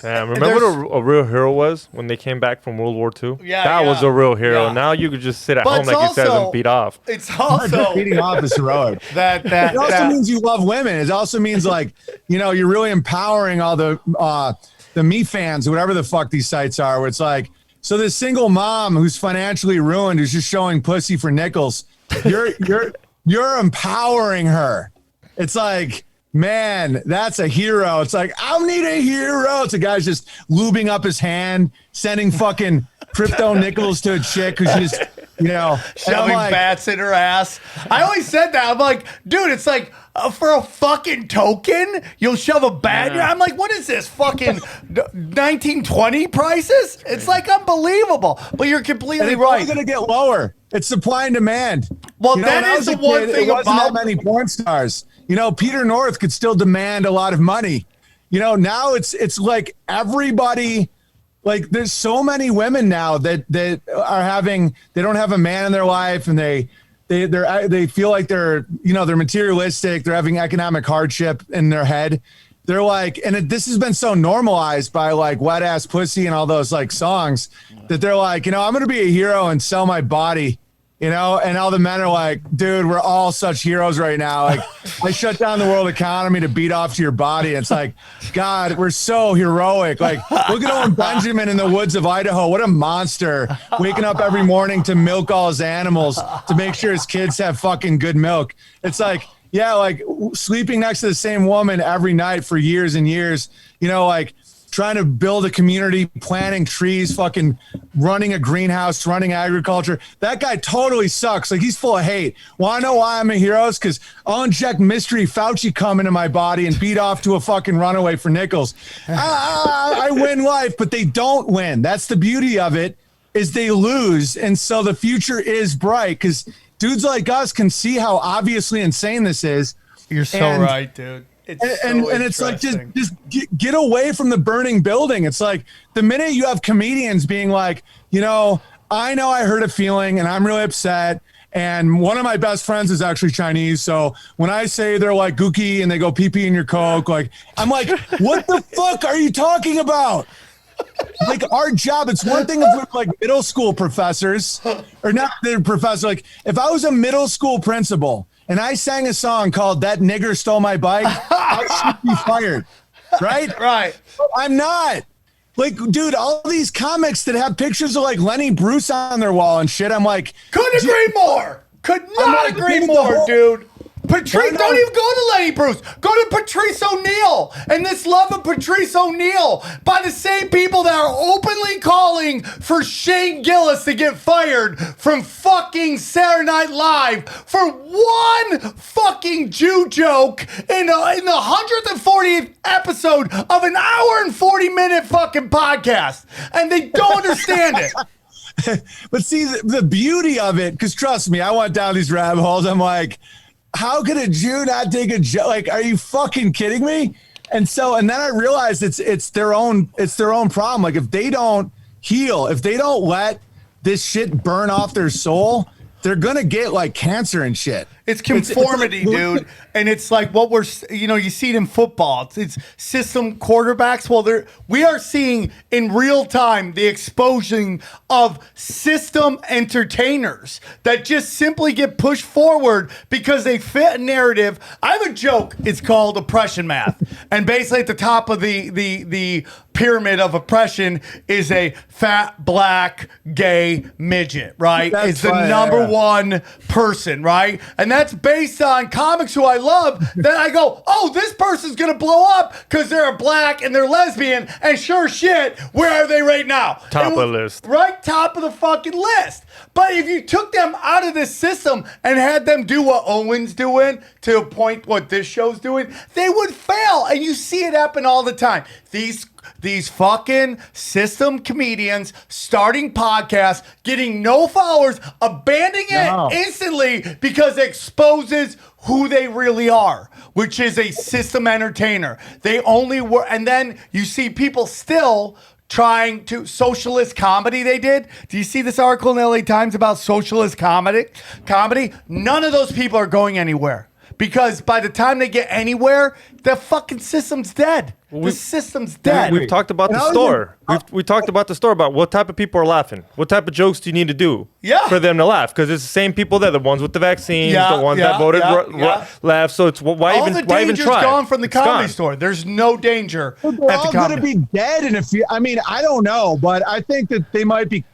Yeah, remember what a real hero was when they came back from World War II? Yeah, that was a real hero. Yeah. Now you could just sit at home, like you said, and beat off. It's also beating off is heroic. It also means you love women. It also means like, you know, you're really empowering all the me fans, whatever the fuck these sites are. Where it's like, so this single mom who's financially ruined, who's just showing pussy for nickels. You're empowering her. It's like, man, that's a hero. It's like, I need a hero. It's a guy's just lubing up his hand, sending fucking crypto nickels to a chick who's just, you know, shoving bats in her ass. I always said that. I'm like, dude, it's like for a fucking token, you'll shove a bat. I'm like, what is this fucking 1920 prices? It's like unbelievable. But you're completely right. It's going to get lower. It's supply and demand. Well, you know, that is the one thing it wasn't about that many porn stars. You know, Peter North could still demand a lot of money. You know, now it's like everybody, like there's so many women now that are having, they don't have a man in their life and they feel like they're materialistic. They're having economic hardship in their head. They're like, and this has been so normalized by like Wet Ass Pussy and all those like songs that they're like, you know, I'm going to be a hero and sell my body. You know, and all the men are like, dude, we're all such heroes right now. Like, I shut down the world economy to beat off to your body. It's like, God, we're so heroic. Like, look at Owen Benjamin in the woods of Idaho. What a monster. Waking up every morning to milk all his animals to make sure his kids have fucking good milk. It's like, yeah, like sleeping next to the same woman every night for years and years, you know, like trying to build a community, planting trees, fucking running a greenhouse, running agriculture. That guy totally sucks. Like he's full of hate. Want to know why I'm a hero? Is because I'll inject mystery Fauci come into my body and beat off to a fucking runaway for nickels. I win life, but they don't win. That's the beauty of it, is they lose. And so the future is bright because dudes like us can see how obviously insane this is. You're so right, dude. And it's like, just get away from the burning building. It's like the minute you have comedians being like, you know I hurt a feeling and I'm really upset. And one of my best friends is actually Chinese. So when I say they're like gookie and they go pee-pee in your Coke, like, I'm like, what the fuck are you talking about? Like our job, it's one thing if we're like middle school professors or not the professor. Like if I was a middle school principal and I sang a song called That Nigger Stole My Bike, I should be fired. Right? Right. I'm not. Like, dude, all these comics that have pictures of like Lenny Bruce on their wall and shit, I'm like, couldn't agree more. Could not agree more, dude. Patrice, don't even go to Lenny Bruce. Go to Patrice O'Neal and this love of Patrice O'Neal by the same people that are openly calling for Shane Gillis to get fired from fucking Saturday Night Live for one fucking Jew joke in the 140th episode of an hour and 40-minute fucking podcast. And they don't understand it. But see, the beauty of it, because trust me, I went down these rabbit holes. I'm like, how could a Jew not take a joke? Like, are you fucking kidding me? And then I realized it's their own problem. Like, if they don't heal, if they don't let this shit burn off their soul, they're gonna get like cancer and shit. It's conformity, dude. And it's like what you see it in football. It's system quarterbacks. Well, we are seeing in real time the exposing of system entertainers that just simply get pushed forward because they fit a narrative. I have a joke. It's called oppression math. And basically at the top of the pyramid of oppression is a fat, black, gay midget, right? That's it's the right, number one person, right? And that's based on comics who I love. Then I go, oh, this person's gonna blow up because they're a black and they're lesbian. And sure shit, where are they right now? Top of the list. Right, top of the fucking list. But if you took them out of this system and had them do what Owen's doing to a point what this show's doing, they would fail. And you see it happen all the time. These fucking system comedians starting podcasts, getting no followers, abandoning it instantly because it exposes who they really are, which is a system entertainer. They only were, and then you see people still trying to socialist comedy they did. Do you see this article in the LA Times about socialist comedy? None of those people are going anywhere because by the time they get anywhere, the fucking system's dead. The system's dead. We've talked about the store. We talked about the store about what type of people are laughing. What type of jokes do you need to do for them to laugh? Because it's the same people there, the ones with the vaccines, the ones that voted left. So it's why all even the why even danger's try? gone from the It's comedy gone. store. There's no danger They're at the all going to comedy. be dead in a few. I mean, I don't know, but I think that they might be.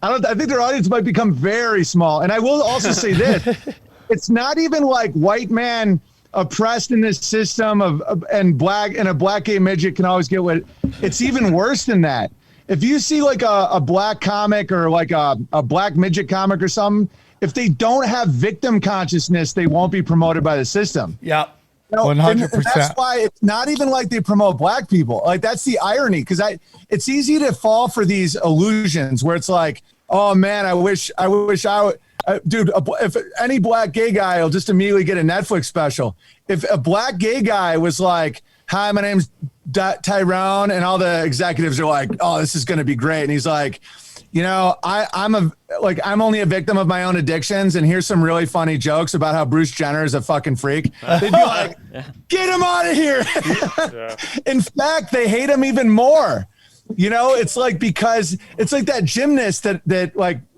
I think their audience might become very small. And I will also say this: it's not even like white man oppressed in this system and a black gay midget can always get what. It's even worse than that. If you see like a black comic or like a black midget comic or something, if they don't have victim consciousness, they won't be promoted by the system. Yep. 100%. And that's why it's not even like they promote black people. Like that's the irony, because it's easy to fall for these illusions where it's like, oh man, I wish I would. Dude, if any black gay guy will just immediately get a Netflix special. If a black gay guy was like, hi, my name's Tyrone, and all the executives are like, oh, this is going to be great. And he's like, you know, I'm only a victim of my own addictions. And here's some really funny jokes about how Bruce Jenner is a fucking freak. They'd be like, get him out of here. In fact, they hate him even more. You know, it's like, because it's like that gymnast that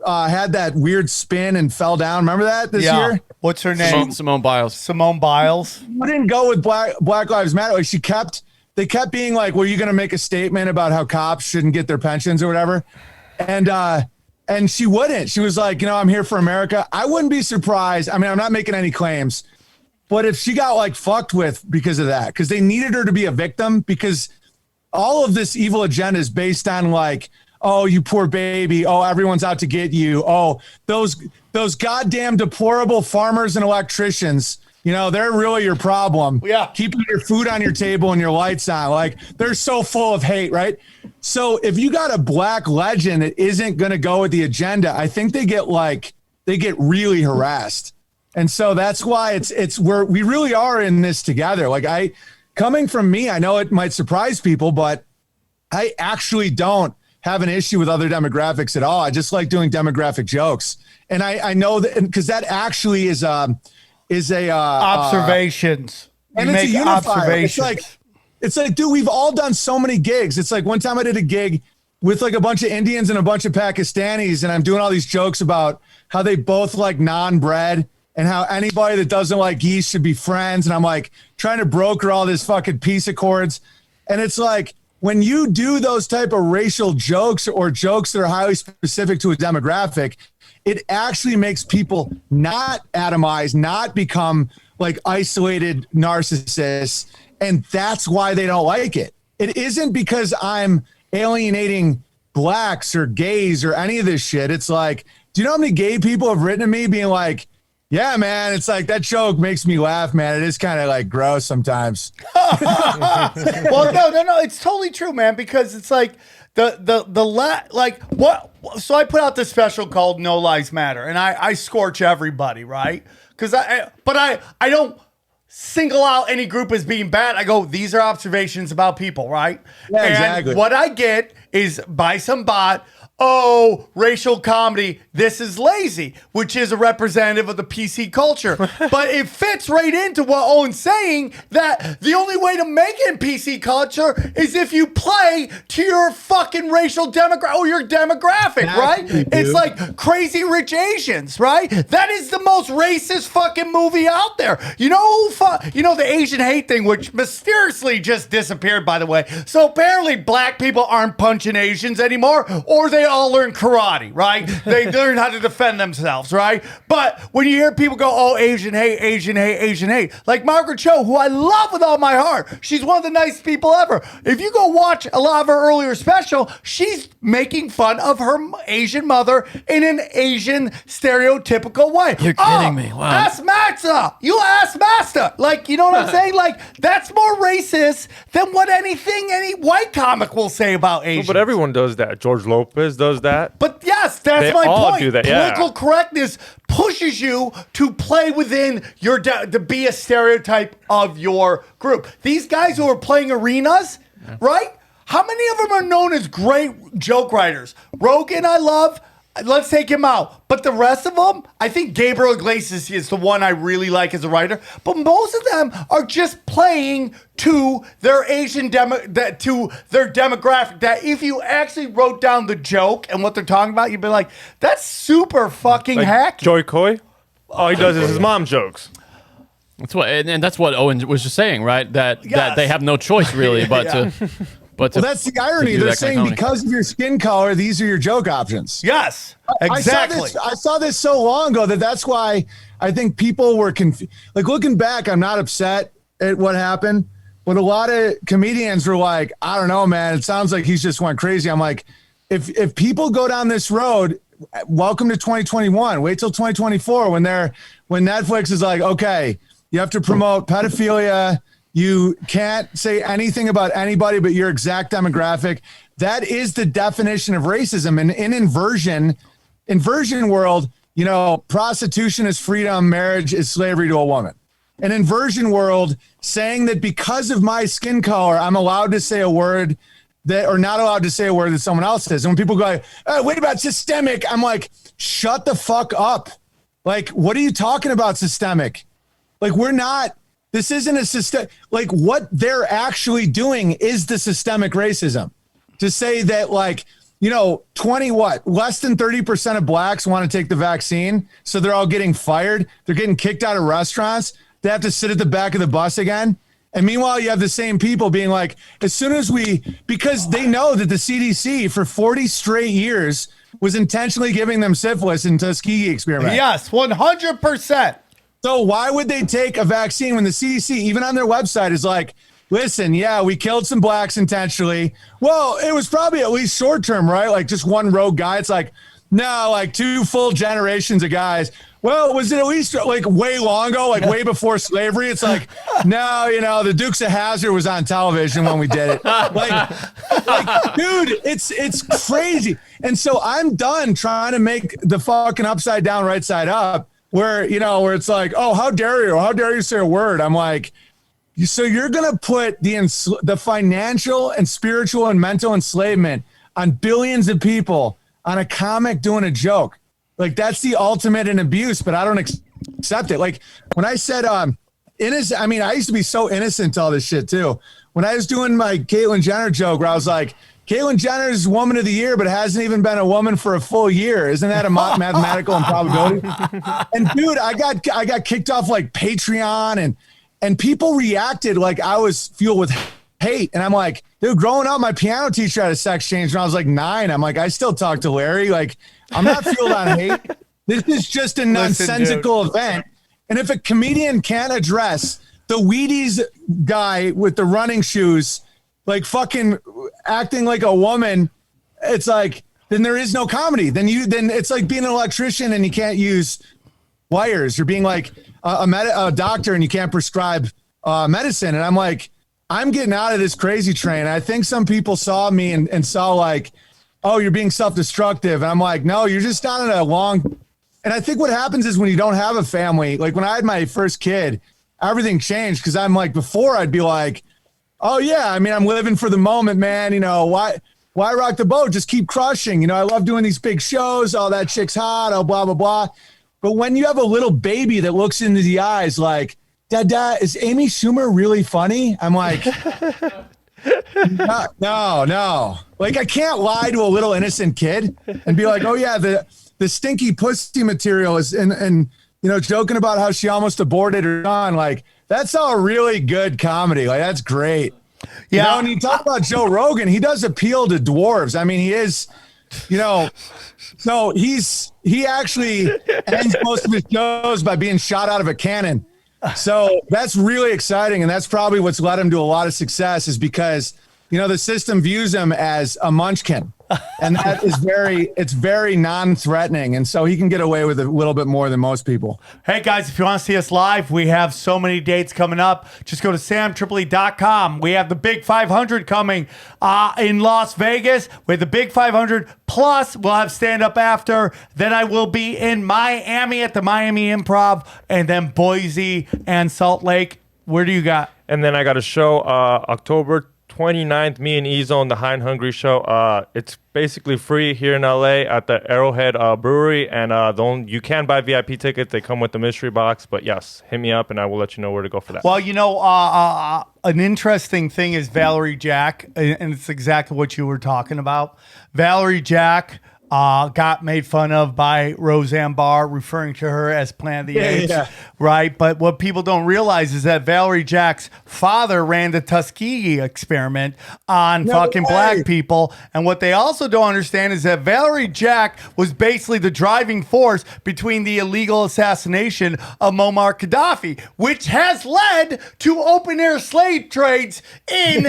had that weird spin and fell down. Remember that this year? What's her name? Simone Biles. Simone Biles. I didn't go with Black Lives Matter. Like they kept being like, well, you're going to make a statement about how cops shouldn't get their pensions or whatever. And she wouldn't. She was like, you know, I'm here for America. I wouldn't be surprised. I mean, I'm not making any claims, but if she got like fucked with because of that, because they needed her to be a victim, because all of this evil agenda is based on like, oh, you poor baby. Oh, everyone's out to get you. Oh, those goddamn deplorable farmers and electricians, you know, they're really your problem. Yeah. Keeping your food on your table and your lights on. Like, they're so full of hate, right? So if you got a black legend that isn't going to go with the agenda, I think they get really harassed. And so that's why it's where we really are in this together. Like coming from me, I know it might surprise people, but I actually don't have an issue with other demographics at all. I just like doing demographic jokes. And I know that because that actually is a observations. And it's a unifier. It's like, dude, we've all done so many gigs. It's like one time I did a gig with like a bunch of Indians and a bunch of Pakistanis, and I'm doing all these jokes about how they both like non-bread and how anybody that doesn't like geese should be friends. And I'm like trying to broker all this fucking peace accords. And it's like, when you do those type of racial jokes or jokes that are highly specific to a demographic, it actually makes people not atomize, not become like isolated narcissists, and that's why they don't like it. It isn't because I'm alienating blacks or gays or any of this shit. It's like, do you know how many gay people have written to me being like, yeah, man, it's like that joke makes me laugh, man. It is kind of like gross sometimes. Well, no, it's totally true, man, because it's like so I put out this special called No Lives Matter, and I scorch everybody, right? Because I don't single out any group as being bad. I go, these are observations about people, right? Yeah, and exactly. what I get is by some bot, oh, racial comedy, this is lazy, which is a representative of the PC culture. But it fits right into what Owen's saying, that the only way to make it in PC culture is if you play to your fucking racial your demographic, right? It's like Crazy Rich Asians, right? That is the most racist fucking movie out there. You know the Asian hate thing, which mysteriously just disappeared, by the way. So apparently black people aren't punching Asians anymore, or they all learn karate, right? They learn how to defend themselves, right? But when you hear people go, oh, Asian hate, Asian hate, Asian hate, like Margaret Cho, who I love with all my heart, she's one of the nicest people ever. If you go watch a lot of her earlier special, she's making fun of her Asian mother in an Asian stereotypical way. You're kidding me. Wow. Ask Master. You ask Master. Like, you know what I'm saying? Like, that's more racist than what any white comic will say about Asians. Well, but everyone does that. George Lopez does that. But yes, that's they my all point. Do that, Political correctness pushes you to play within your to be a stereotype of your group. These guys who are playing arenas, right? How many of them are known as great joke writers? Rogan, I love. Let's take him out. But the rest of them, I think Gabriel Iglesias is the one I really like as a writer. But most of them are just playing to their Asian to their demographic. That if you actually wrote down the joke and what they're talking about, you'd be like, that's super fucking hacky. Joy Coy, all he does is his mom jokes. That's what, and that's what Owen was just saying, right? That they have no choice really, but to. Well, that's the irony. They're saying because of your skin color, these are your joke options. Yes, exactly. I saw this so long ago that's why I think people were confused. Like, looking back, I'm not upset at what happened, but a lot of comedians were like, I don't know, man. It sounds like he's just went crazy. I'm like, if people go down this road, welcome to 2021. Wait till 2024 when Netflix is like, okay, you have to promote pedophilia. You can't say anything about anybody but your exact demographic. That is the definition of racism. And in inversion world, prostitution is freedom, marriage is slavery to a woman. An inversion world, saying that because of my skin color, I'm allowed to say a word or not allowed to say a word that someone else says. And when people go, wait about systemic, I'm like, shut the fuck up. Like, what are you talking about systemic? Like, this isn't a system. Like, what they're actually doing is the systemic racism. To say that, less than 30% of blacks want to take the vaccine, so they're all getting fired. They're getting kicked out of restaurants. They have to sit at the back of the bus again. And meanwhile, you have the same people being like, because they know that the CDC for 40 straight years was intentionally giving them syphilis in Tuskegee experiment. Yes, 100%. So why would they take a vaccine when the CDC, even on their website, is like, listen, yeah, we killed some blacks intentionally. Well, it was probably at least short term, right? Like just one rogue guy. It's like, no, like 2 full generations of guys. Well, was it at least like way long ago, like way before slavery? It's like, no, the Dukes of Hazzard was on television when we did it. Like dude, it's crazy. And so I'm done trying to make the fucking upside down, right side up. Where it's like, oh, how dare you? How dare you say a word? I'm like, so you're going to put the financial and spiritual and mental enslavement on billions of people on a comic doing a joke. Like, that's the ultimate in abuse, but I don't accept it. Like, when I said, innocent, I mean, I used to be so innocent to all this shit too. When I was doing my Caitlyn Jenner joke where I was like, Caitlyn Jenner is Woman of the Year, but hasn't even been a woman for a full year. Isn't that a mathematical improbability? And dude, I got kicked off like Patreon and people reacted like I was fueled with hate. And I'm like, dude, growing up, my piano teacher had a sex change when I was like 9. I'm like, I still talk to Larry. Like, I'm not fueled on hate. This is just a nonsensical event. And if a comedian can't address the Wheaties guy with the running shoes, like fucking acting like a woman, it's like, then there is no comedy. Then it's like being an electrician and you can't use wires. You're being like a doctor and you can't prescribe medicine. And I'm like, I'm getting out of this crazy train. I think some people saw me and saw like, oh, you're being self-destructive. And I'm like, no, you're just not in a long. And I think what happens is when you don't have a family, like when I had my first kid, everything changed. Cause I'm like, before I'd be like, oh yeah, I mean, I'm living for the moment, man. You know, why rock the boat? Just keep crushing. You know, I love doing these big shows. Oh, that chick's hot. Oh, blah, blah, blah. But when you have a little baby that looks into the eyes like, Dad, is Amy Schumer really funny? I'm like, no. Like, I can't lie to a little innocent kid and be like, oh yeah, the stinky pussy material is, and you know, joking about how she almost aborted her son. Like, that's all really good comedy. Like, that's great. Yeah. You know, and you talk about Joe Rogan, he does appeal to dwarves. I mean, he is, you know, so he actually ends most of his shows by being shot out of a cannon. So that's really exciting. And that's probably what's led him to a lot of success, is because, you know, the system views him as a munchkin. And that is very non-threatening. And so he can get away with a little bit more than most people. Hey guys, if you want to see us live, we have so many dates coming up. Just go to samtripoli.com. We have the Big 500 coming in Las Vegas. We have the Big 500 plus we'll have stand-up after. Then I will be in Miami at the Miami Improv, and then Boise and Salt Lake. Where do you got? And then I got a show October 29th, me and E-Zone, the High and Hungry show. It's basically free here in LA at the Arrowhead Brewery, and you can buy VIP tickets. They come with the mystery box, but yes, hit me up and I will let you know where to go for that. Well, you know, an interesting thing is Valerie Jack, and it's exactly what you were talking about. Valerie Jack got made fun of by Roseanne Barr, referring to her as Planet of the Apes, right? But what people don't realize is that Valerie Jack's father ran the Tuskegee experiment on black people. And what they also don't understand is that Valerie Jack was basically the driving force between the illegal assassination of Muammar Gaddafi, which has led to open air slave trades in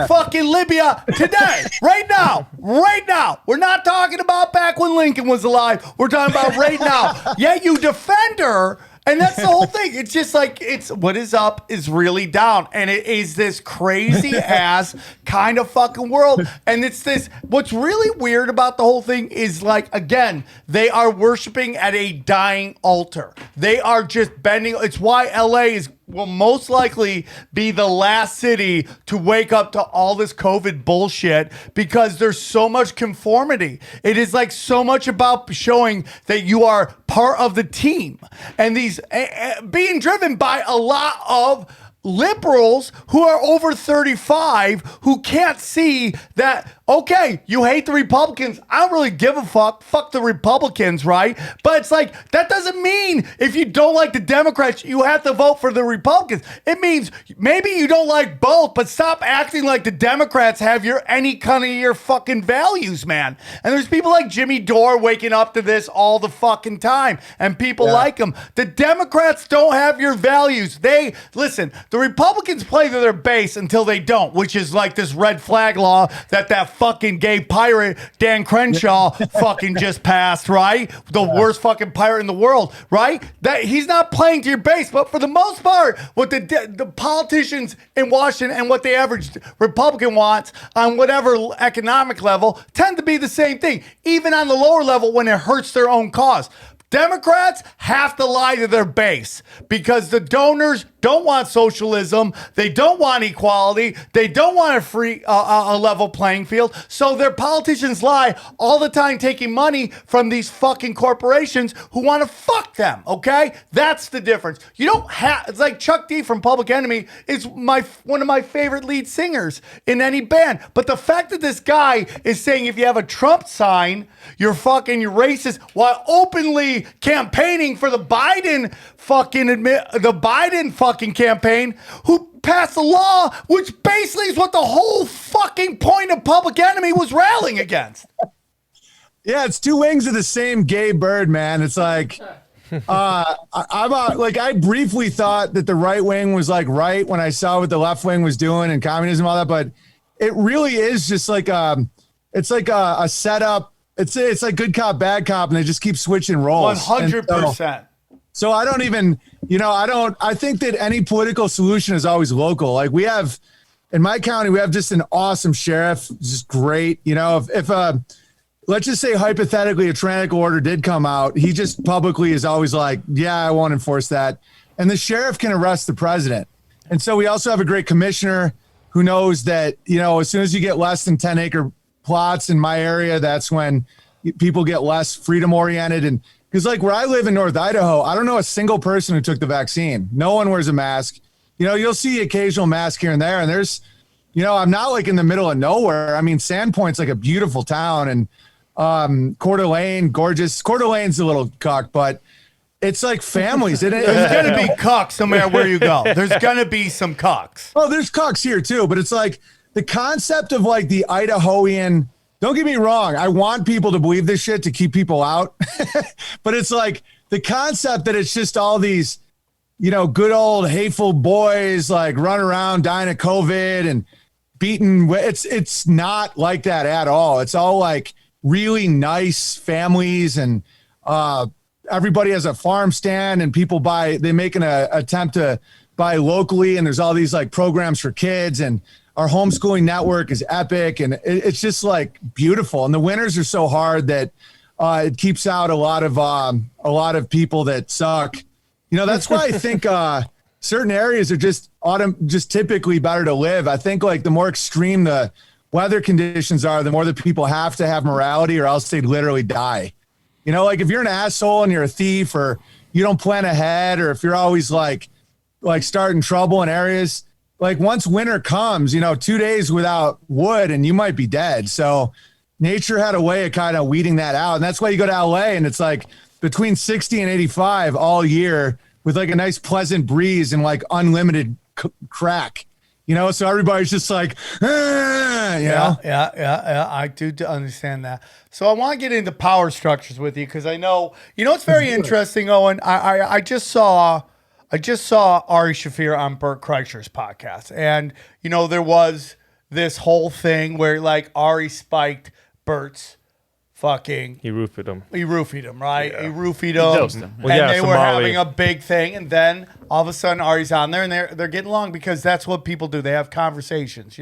fucking Libya today, right now. We're not talking about back when Lincoln was alive. We're talking about right now. Yet you defend her, and that's the whole thing. It's just like, it's what is up is really down, and it is this crazy ass kind of fucking world. And it's this, what's really weird about the whole thing is, like, again, they are worshiping at a dying altar. They are just bending. It's why LA will most likely be the last city to wake up to all this COVID bullshit, because there's so much conformity. It is like so much about showing that you are part of the team, and these being driven by a lot of liberals who are over 35 who can't see that, okay, you hate the Republicans. I don't really give a fuck. Fuck the Republicans, right? But it's like, that doesn't mean if you don't like the Democrats, you have to vote for the Republicans. It means maybe you don't like both, but stop acting like the Democrats have any kind of your fucking values, man. And there's people like Jimmy Dore waking up to this all the fucking time, and people like him. The Democrats don't have your values. Listen, the Republicans play to their base until they don't, which is like this red flag law that fucking gay pirate Dan Crenshaw fucking just passed, right? The worst fucking pirate in the world, right? That he's not playing to your base, but for the most part, what the politicians in Washington and what the average Republican wants on whatever economic level tend to be the same thing, even on the lower level when it hurts their own cause. Democrats have to lie to their base because the donors don't want socialism. They don't want equality. They don't want a free, a level playing field. So their politicians lie all the time, taking money from these fucking corporations who want to fuck them. Okay, that's the difference. You don't have. It's like Chuck D from Public Enemy is one of my favorite lead singers in any band. But the fact that this guy is saying if you have a Trump sign, you're racist, while openly campaigning for the Biden fucking campaign, who passed a law which basically is what the whole fucking point of Public Enemy was railing against. Yeah, it's two wings of the same gay bird, man. It's like, I briefly thought that the right wing was like right when I saw what the left wing was doing and communism and all that, but it really is just like it's like a setup. It's like good cop, bad cop, and they just keep switching roles. 100%. So I don't even, I think that any political solution is always local. Like we have, in my county, we have just an awesome sheriff, just great. If let's just say hypothetically a tyrannical order did come out, he just publicly is always like, yeah, I won't enforce that. And the sheriff can arrest the president. And so we also have a great commissioner who knows that, as soon as you get less than 10-acre plots in my area, that's when people get less freedom oriented. And because like where I live in North Idaho, I don't know a single person who took the vaccine. No one wears a mask. You'll see occasional mask here and there. And there's, I'm not like in the middle of nowhere. I mean, Sandpoint's like a beautiful town, and Coeur d'Alene, gorgeous. Coeur d'Alene's a little cuck, but it's like families. There's going to be cucks no matter where you go. There's going to be some cucks. Oh, there's cucks here too, but it's like the concept of like the Idahoan. Don't get me wrong. I want people to believe this shit to keep people out. But it's like the concept that it's just all these, good old hateful boys like run around dying of COVID and beaten. It's not like that at all. It's all like really nice families, and everybody has a farm stand, and people they make an attempt to buy locally. And there's all these like programs for kids, and our homeschooling network is epic, and it's just like beautiful. And the winters are so hard that it keeps out a lot of people that suck. That's why I think certain areas are just typically better to live. I think like the more extreme the weather conditions are, the more that people have to have morality, or else they'd literally die. Like if you're an asshole and you're a thief, or you don't plan ahead, or if you're always like starting trouble in areas. Like once winter comes, 2 days without wood and you might be dead. So nature had a way of kind of weeding that out. And that's why you go to LA and it's like between 60 and 85 all year with like a nice pleasant breeze and like unlimited crack, so everybody's just like, Yeah. I do understand that. So I want to get into power structures with you, because I know, it's very interesting, Owen. I just saw Ari Shaffir on Bert Kreischer's podcast. And, there was this whole thing where, like, Ari spiked Bert's fucking... He roofied him. Right? Yeah. He roofied him. him. Well, and they were Somali. having a big thing. And then, all of a sudden, Ari's on there, and they're getting along, because that's what people do. They have conversations,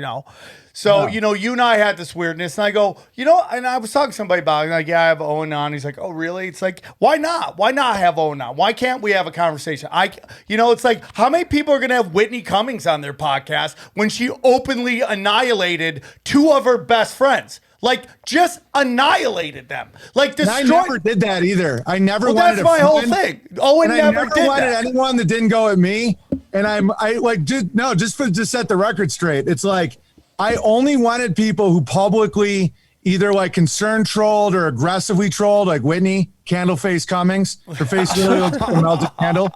So, you and I had this weirdness, and I go, and I was talking to somebody about it, like, yeah, I have Owen on. He's like, oh, really? It's like, why not? Why not have Owen on? Why can't we have a conversation? It's like, how many people are going to have Whitney Cummings on their podcast when she openly annihilated two of her best friends? Like, just annihilated them. Like, destroyed. I never did that either. I never wanted that's my whole thing. Owen never did wanted that. anyone that didn't go at me. And just set the record straight. It's like, I only wanted people who publicly either like concern trolled or aggressively trolled, like Whitney, Candleface Cummings, her face really looks like a melted candle.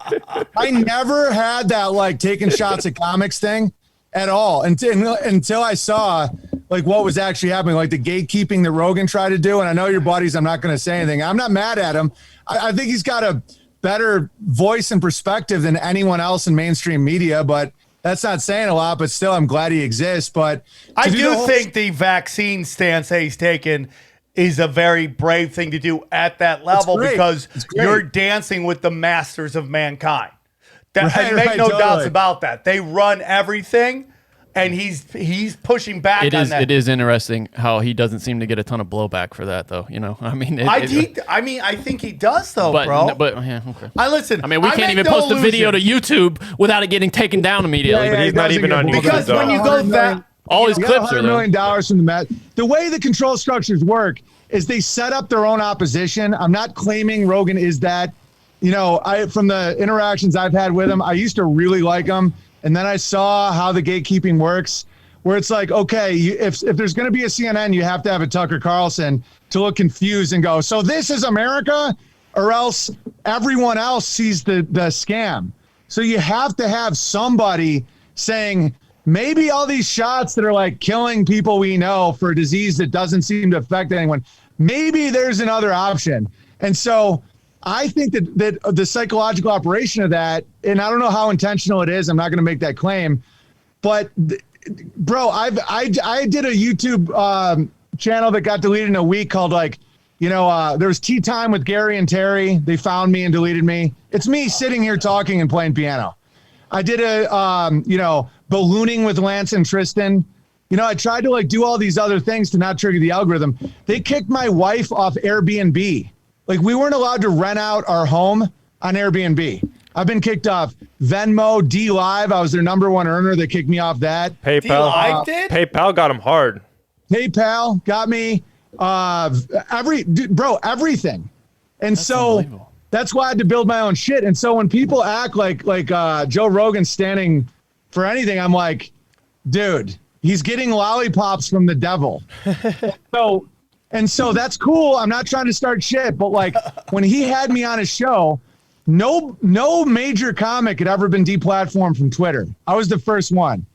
I never had that like taking shots at comics thing at all until I saw like what was actually happening, like the gatekeeping that Rogan tried to do. And I know your buddies, I'm not going to say anything. I'm not mad at him. I think he's got a better voice and perspective than anyone else in mainstream media, but that's not saying a lot, but still, I'm glad he exists. But I do think the vaccine stance that he's taken is a very brave thing to do at that level, because you're dancing with the masters of mankind. And make no doubts about that. They run everything, and he's pushing back on that. It is interesting how he doesn't seem to get a ton of blowback for that, though. I think he does, though, bro. But yeah, okay. Listen. I mean, we can't even post a video to YouTube without it getting taken down immediately. But he's not even on YouTube. Because when you go that, all his clips are $100 million from the Met. The way the control structures work is they set up their own opposition. I'm not claiming Rogan is that. From the interactions I've had with him, I used to really like him. And then I saw how the gatekeeping works, where it's like, okay, if there's going to be a CNN, you have to have a Tucker Carlson to look confused and go, so this is America, or else everyone else sees the scam. So you have to have somebody saying, maybe all these shots that are like killing people we know for a disease that doesn't seem to affect anyone, maybe there's another option. And so I think that the psychological operation of that, and I don't know how intentional it is. I'm not going to make that claim, but bro, I did a YouTube channel that got deleted in a week called like, there was Tea Time with Gary and Terry. They found me and deleted me. It's me sitting here talking and playing piano. I did a, ballooning with Lance and Tristan. I tried to like do all these other things to not trigger the algorithm. They kicked my wife off Airbnb. Like we weren't allowed to rent out our home on Airbnb. I've been kicked off Venmo, D Live. I was their #1 earner. They kicked me off that. PayPal. PayPal got them hard. PayPal got me. Everything. And so that's why I had to build my own shit. And so when people act like Joe Rogan's standing for anything, I'm like, dude, he's getting lollipops from the devil. So that's cool. I'm not trying to start shit, but like when he had me on his show, no major comic had ever been deplatformed from Twitter. I was the first one.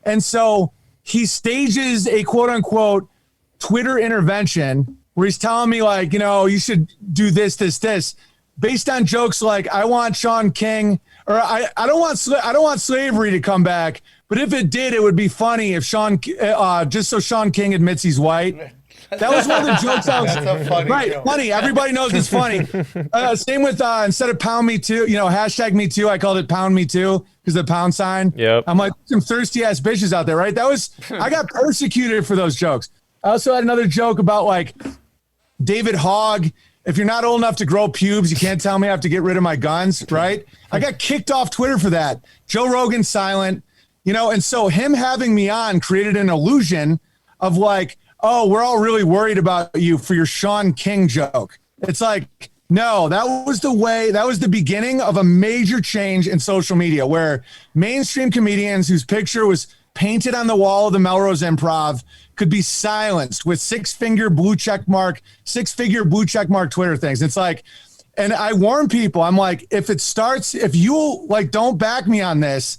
And so he stages a quote unquote Twitter intervention where he's telling me like, you should do this, based on jokes like I want Sean King, or I don't want slavery to come back, but if it did, it would be funny if just so Sean King admits he's white. That was one of the jokes I was That's a funny joke. Funny. Everybody knows it's funny. Same with instead of pound me too, hashtag me too, I called it pound me too because the pound sign. Yep. I'm like some thirsty ass bitches out there, right? I got persecuted for those jokes. I also had another joke about like David Hogg. If you're not old enough to grow pubes, you can't tell me I have to get rid of my guns, right? I got kicked off Twitter for that. Joe Rogan's silent, and so him having me on created an illusion of like, oh, we're all really worried about you for your Sean King joke. It's like, no, that was the beginning of a major change in social media where mainstream comedians whose picture was painted on the wall of the Melrose Improv could be silenced with six-figure blue check mark Twitter things. It's like, and I warn people, I'm like, if you like don't back me on this,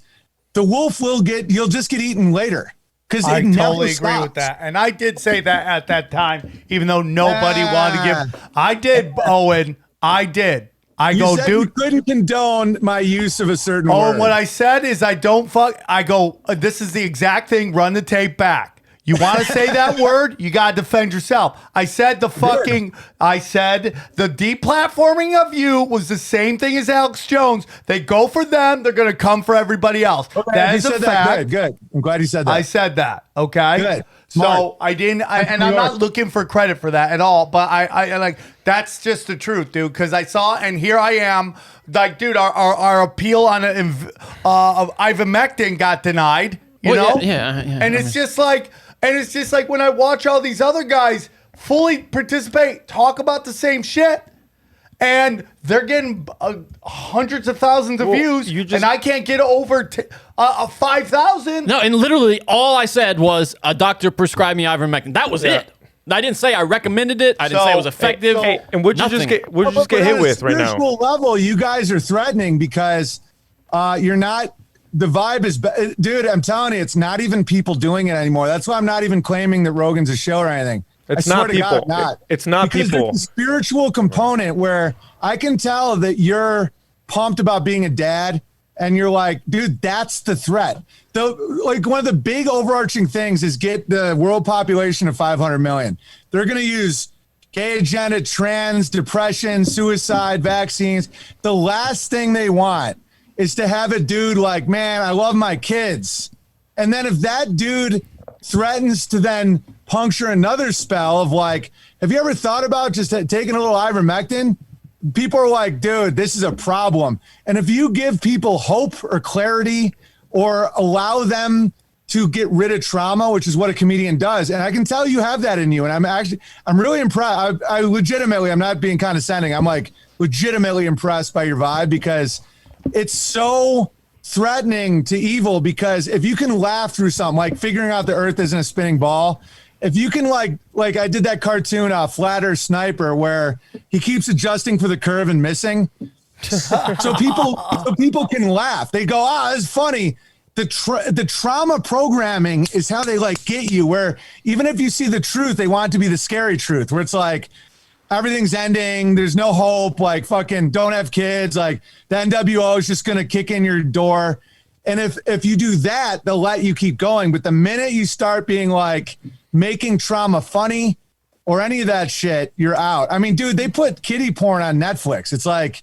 the wolf you'll just get eaten later. Because I totally agree with that. And I did say that at that time, even though nobody wanted to give. I did, Owen. I did. Dude. You couldn't condone my use of a certain word. What I said is I go, this is the exact thing. Run the tape back. You want to say that word? You got to defend yourself. I said the deplatforming of you was the same thing as Alex Jones. They go for them. They're going to come for everybody else. Okay, that is a fact. Good. I'm glad you said that. I said that. Okay. Good. Smart. So I didn't, and I'm not looking for credit for that at all, but I like, that's just the truth, dude. Cause I saw, and here I am like, dude, our appeal on of ivermectin got denied, you know? Yeah. And it's just like when I watch all these other guys fully participate, talk about the same shit, and they're getting hundreds of thousands of views, and I can't get over 5,000. No, and literally all I said was a doctor prescribed me ivermectin. That was it. I didn't say I recommended it. I didn't say it was effective. And what'd you just get hit with right now? On a spiritual level, you guys are threatening because you're not. The vibe is, dude. I'm telling you, it's not even people doing it anymore. That's why I'm not even claiming that Rogan's a show or anything. It's not people. It's not because people. There's a spiritual component where I can tell that you're pumped about being a dad, and you're like, dude, that's the threat. Like one of the big overarching things is get the world population to 500 million. They're going to use gay agenda, trans, depression, suicide, vaccines. The last thing they want is to have a dude like, man, I love my kids. And then if that dude threatens to then puncture another spell of like, have you ever thought about just taking a little ivermectin? People are like, dude, this is a problem. And if you give people hope or clarity or allow them to get rid of trauma, which is what a comedian does, and I can tell you have that in you. And I'm really impressed. I legitimately, I'm not being condescending. I'm like legitimately impressed by your vibe because it's so threatening to evil, because if you can laugh through something like figuring out the earth isn't a spinning ball, if you can like I did that cartoon, Flat Earth Sniper, where he keeps adjusting for the curve and missing. so people can laugh. They go, it's funny. The trauma programming is how they like get you, where even if you see the truth, they want it to be the scary truth, where it's like, everything's ending. There's no hope. Like, fucking don't have kids. Like, the NWO is just going to kick in your door. And if you do that, they'll let you keep going. But the minute you start being like making trauma funny or any of that shit, you're out. I mean, dude, they put kiddie porn on Netflix. It's like,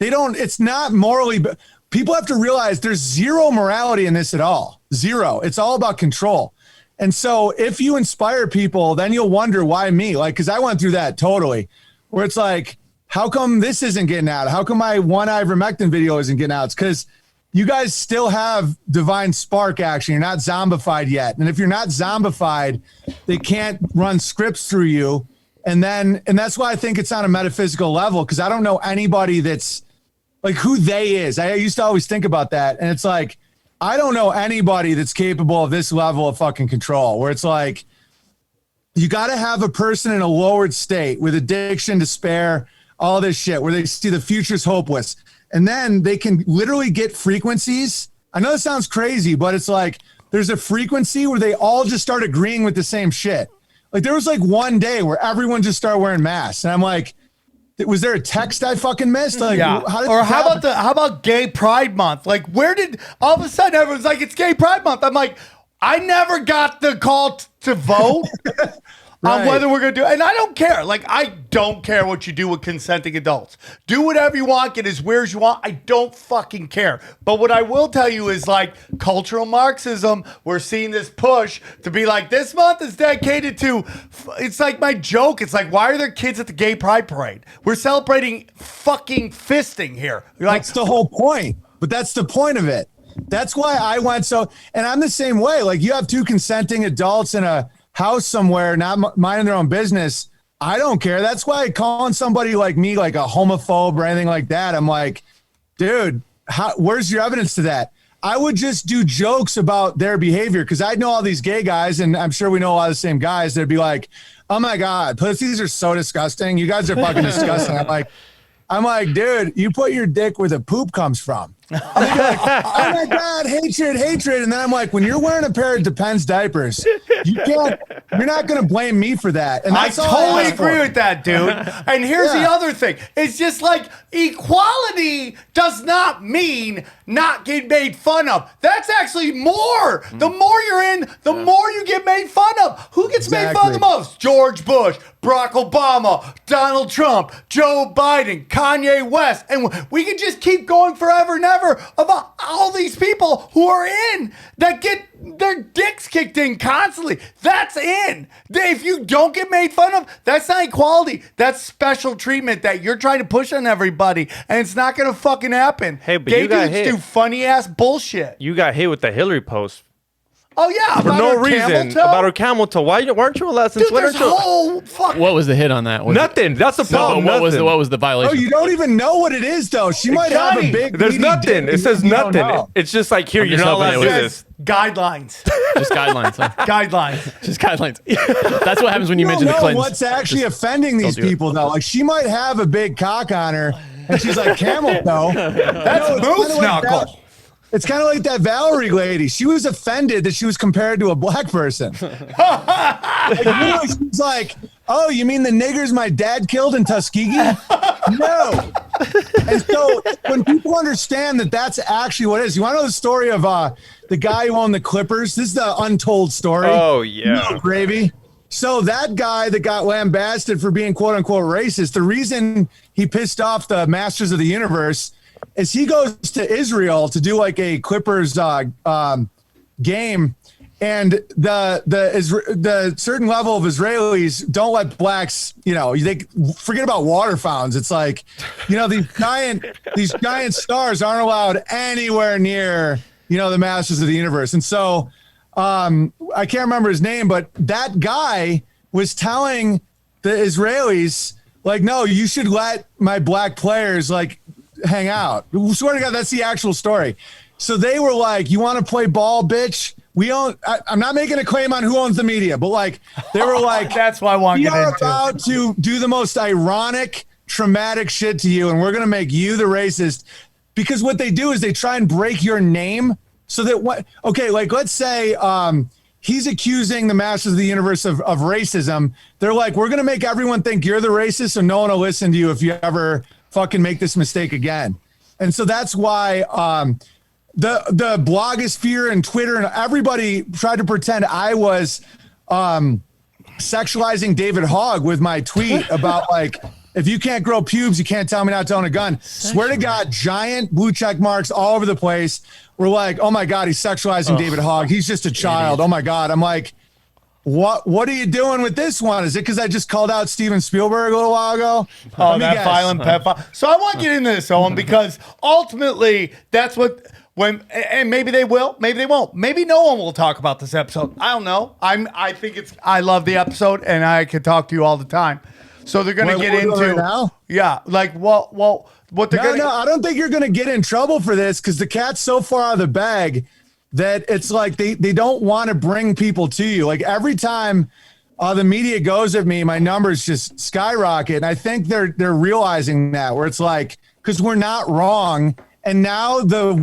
it's not morally, but people have to realize there's zero morality in this at all. Zero. It's all about control. And so if you inspire people, then you'll wonder why me? Like, because I went through that totally, where it's like, how come this isn't getting out? How come my one ivermectin video isn't getting out? It's because you guys still have divine spark action. You're not zombified yet. And if you're not zombified, they can't run scripts through you. And that's why I think it's on a metaphysical level, because I don't know anybody that's like who they is. I used to always think about that. And it's like, I don't know anybody that's capable of this level of fucking control, where it's like, you got to have a person in a lowered state with addiction, despair, all this shit, where they see the future's hopeless. And then they can literally get frequencies. I know this sounds crazy, but it's like, there's a frequency where they all just start agreeing with the same shit. Like, there was like one day where everyone just started wearing masks. And I'm like, was there a text I fucking missed? Like, yeah. How about Gay Pride Month? Like, where did all of a sudden everyone's like, it's Gay Pride Month? I'm like, I never got the call to vote on whether we're going to do it. And I don't care. Like, I don't care what you do with consenting adults. Do whatever you want. Get as weird as you want. I don't fucking care. But what I will tell you is, like, cultural Marxism, we're seeing this push to be like, this month is dedicated to, it's like my joke. It's like, why are there kids at the Gay Pride Parade? We're celebrating fucking fisting here. Like, that's the whole point. But that's the point of it. That's why I went so, and I'm the same way. Like, you have two consenting adults in a house somewhere, not minding their own business. I don't care. That's why calling somebody like me like a homophobe or anything like that, I'm like, dude, where's your evidence to that? I would just do jokes about their behavior, because I know all these gay guys, and I'm sure we know a lot of the same guys. They'd be like, oh my God, pussies are so disgusting. You guys are fucking disgusting. I'm like, dude, you put your dick where the poop comes from. Like, oh my God, hatred. And then I'm like, when you're wearing a pair of Depends diapers, you're not going to blame me for that. And I totally agree with that, dude. And here's the other thing. It's just like, equality does not mean not getting made fun of. That's actually more. The more you're in, the more you get made fun of. Who gets made fun of the most? George Bush, Barack Obama, Donald Trump, Joe Biden, Kanye West. And we can just keep going forever and ever about all these people who are in that get their dicks kicked in constantly. That's in. If you don't get made fun of, that's not equality. That's special treatment that you're trying to push on everybody, and it's not going to fucking happen. Hey, but gay you got dudes hit. do funny ass bullshit. You got hit with the Hillary post. Oh yeah, for no reason about her camel toe. Why weren't you allowed? Since Dude, there's whole fucking What was the hit on that? nothing. That's the problem. What was the violation? Oh, you don't even know what it is, though. She might have a big. There's nothing. It says nothing. It's just like, here, you're not allowed to do this. Guidelines. Just guidelines. Huh? Guidelines. Just guidelines. That's what happens when you mention the Clintons. What's actually offending these people, though? Like, she might have a big cock on her, and she's like, camel toe. That's moose knuckle. It's kind of like that Valerie lady. She was offended that she was compared to a black person. Like, she's like, oh, you mean the niggers my dad killed in Tuskegee? No. And so when people understand that that's actually what it is, you want to know the story of the guy who owned the Clippers? This is the untold story. Oh, yeah. No, gravy. So that guy that got lambasted for being quote unquote racist, the reason he pissed off the masters of the universe is he goes to Israel to do like a Clippers game, and the certain level of Israelis don't let blacks, they forget about water fountains. It's like, these giant stars aren't allowed anywhere near, the masters of the universe. And so I can't remember his name, but that guy was telling the Israelis, like, no, you should let my black players hang out. Swear to God, that's the actual story. So they were like, you want to play ball, bitch? I'm not making a claim on who owns the media, but they were like, that's why I want to get into. You're about to do the most ironic, traumatic shit to you, and we're going to make you the racist. Because what they do is they try and break your name so that let's say he's accusing the masters of the universe of racism. They're like, we're going to make everyone think you're the racist, so no one will listen to you if you ever fucking make this mistake again. And so that's why the blogosphere and Twitter and everybody tried to pretend I was sexualizing David Hogg with my tweet about like, if you can't grow pubes, you can't tell me not to own a gun. Swear to God, giant blue check marks all over the place. We're like, oh my God, he's sexualizing David Hogg. He's just a child. Oh my God. I'm like, what are you doing with this one? Is it because I just called out Steven Spielberg a little while ago? Oh, that violent pedophile. So I want to get into this, Owen, because ultimately that's what and maybe they will, maybe they won't. Maybe no one will talk about this episode. I don't know. I love the episode and I could talk to you all the time. So they're going to get into right now? Yeah, like what they're going to No, I don't think you're going to get in trouble for this because the cat's so far out of the bag that it's like they don't want to bring people to you. Like every time the media goes at me, my numbers just skyrocket. And I think they're realizing that, where it's like, because we're not wrong. And now the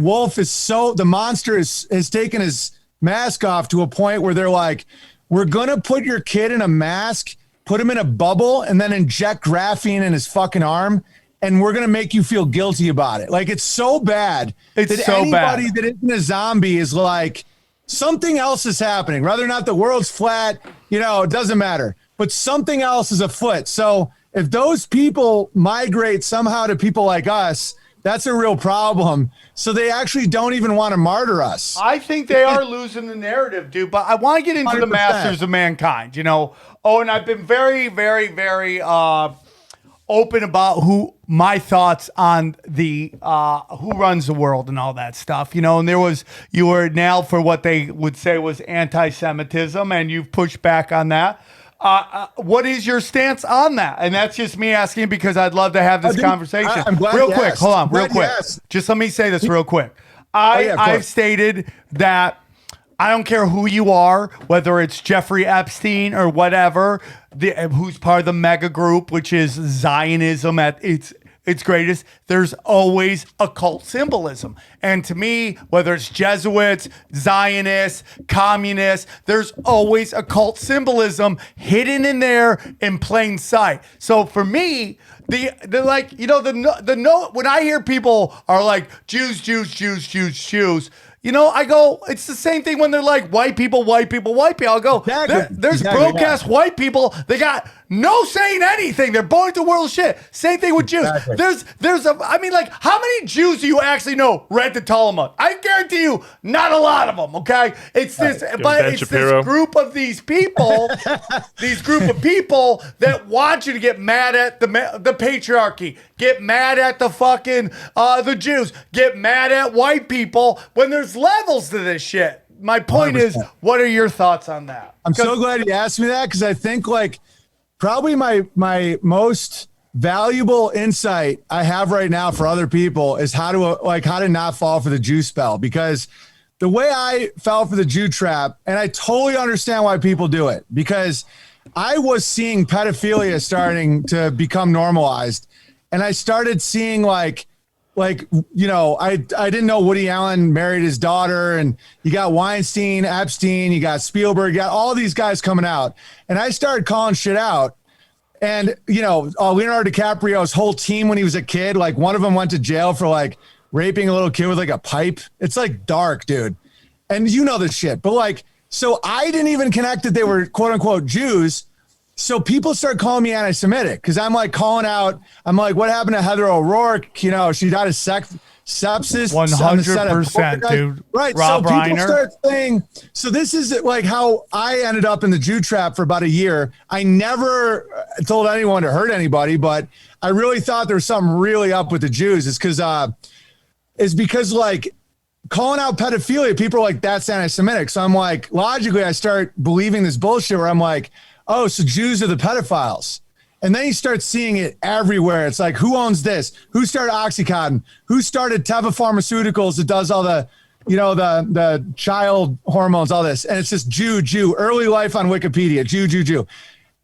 monster has taken his mask off to a point where they're like, we're going to put your kid in a mask, put him in a bubble, and then inject graphene in his fucking arm. And we're going to make you feel guilty about it. Like, it's so bad. It's so anybody bad. that isn't a zombie is like, something else is happening. Whether or not the world's flat, it doesn't matter. But something else is afoot. So if those people migrate somehow to people like us, that's a real problem. So they actually don't even want to martyr us. I think they are losing the narrative, dude. But I want to get into 100%. The masters of mankind, Oh, and I've been very, very, very open about my thoughts on the who runs the world and all that stuff, and you were nailed for what they would say was anti-Semitism, and you've pushed back on that. What is your stance on that? And that's just me asking because I'd love to have this conversation. I'm glad real quick, hold on, real quick. Just let me say this real quick. I've stated that I don't care who you are, whether it's Jeffrey Epstein or whatever, who's part of the mega group, which is Zionism at its greatest. There's always occult symbolism. And to me, whether it's Jesuits, Zionists, communists, there's always occult symbolism hidden in there in plain sight. So for me, they're like, when I hear people are like, Jews, I go, it's the same thing when they're like, white people. I'll go, there's broadcast white people. They got no saying anything. They're born into the world of shit. Same thing with Jews. Exactly. How many Jews do you actually know read the Talmud? I guarantee you, not a lot of them, okay? It's this group of these people, that want you to get mad at the patriarchy, get mad at the fucking, the Jews, get mad at white people when there's levels to this shit. My point 100%. Is, what are your thoughts on that? I'm so glad you asked me that because I think probably my most valuable insight I have right now for other people is how to not fall for the Jew spell, because the way I fell for the Jew trap, and I totally understand why people do it, because I was seeing pedophilia starting to become normalized, and I started seeing I didn't know Woody Allen married his daughter, and you got Weinstein, Epstein, you got Spielberg, you got all these guys coming out, and I started calling shit out. And, Leonardo DiCaprio's whole team when he was a kid, one of them went to jail for raping a little kid with a pipe. It's dark, dude. And this shit. But so I didn't even connect that they were quote unquote Jews. So people start calling me anti-Semitic because I'm calling out. I'm like, what happened to Heather O'Rourke? She died of sepsis. 100%, dude. Right. Rob so people Reiner. start saying, so this is how I ended up in the Jew trap for about a year. I never told anyone to hurt anybody, but I really thought there was something really up with the Jews. It's because calling out pedophilia, people are like, that's anti-Semitic. So I'm logically, I start believing this bullshit where I'm like, oh, so Jews are the pedophiles. And then you start seeing it everywhere. It's who owns this? Who started OxyContin? Who started Teva Pharmaceuticals that does all the, the child hormones, all this? And it's just Jew, early life on Wikipedia, Jew.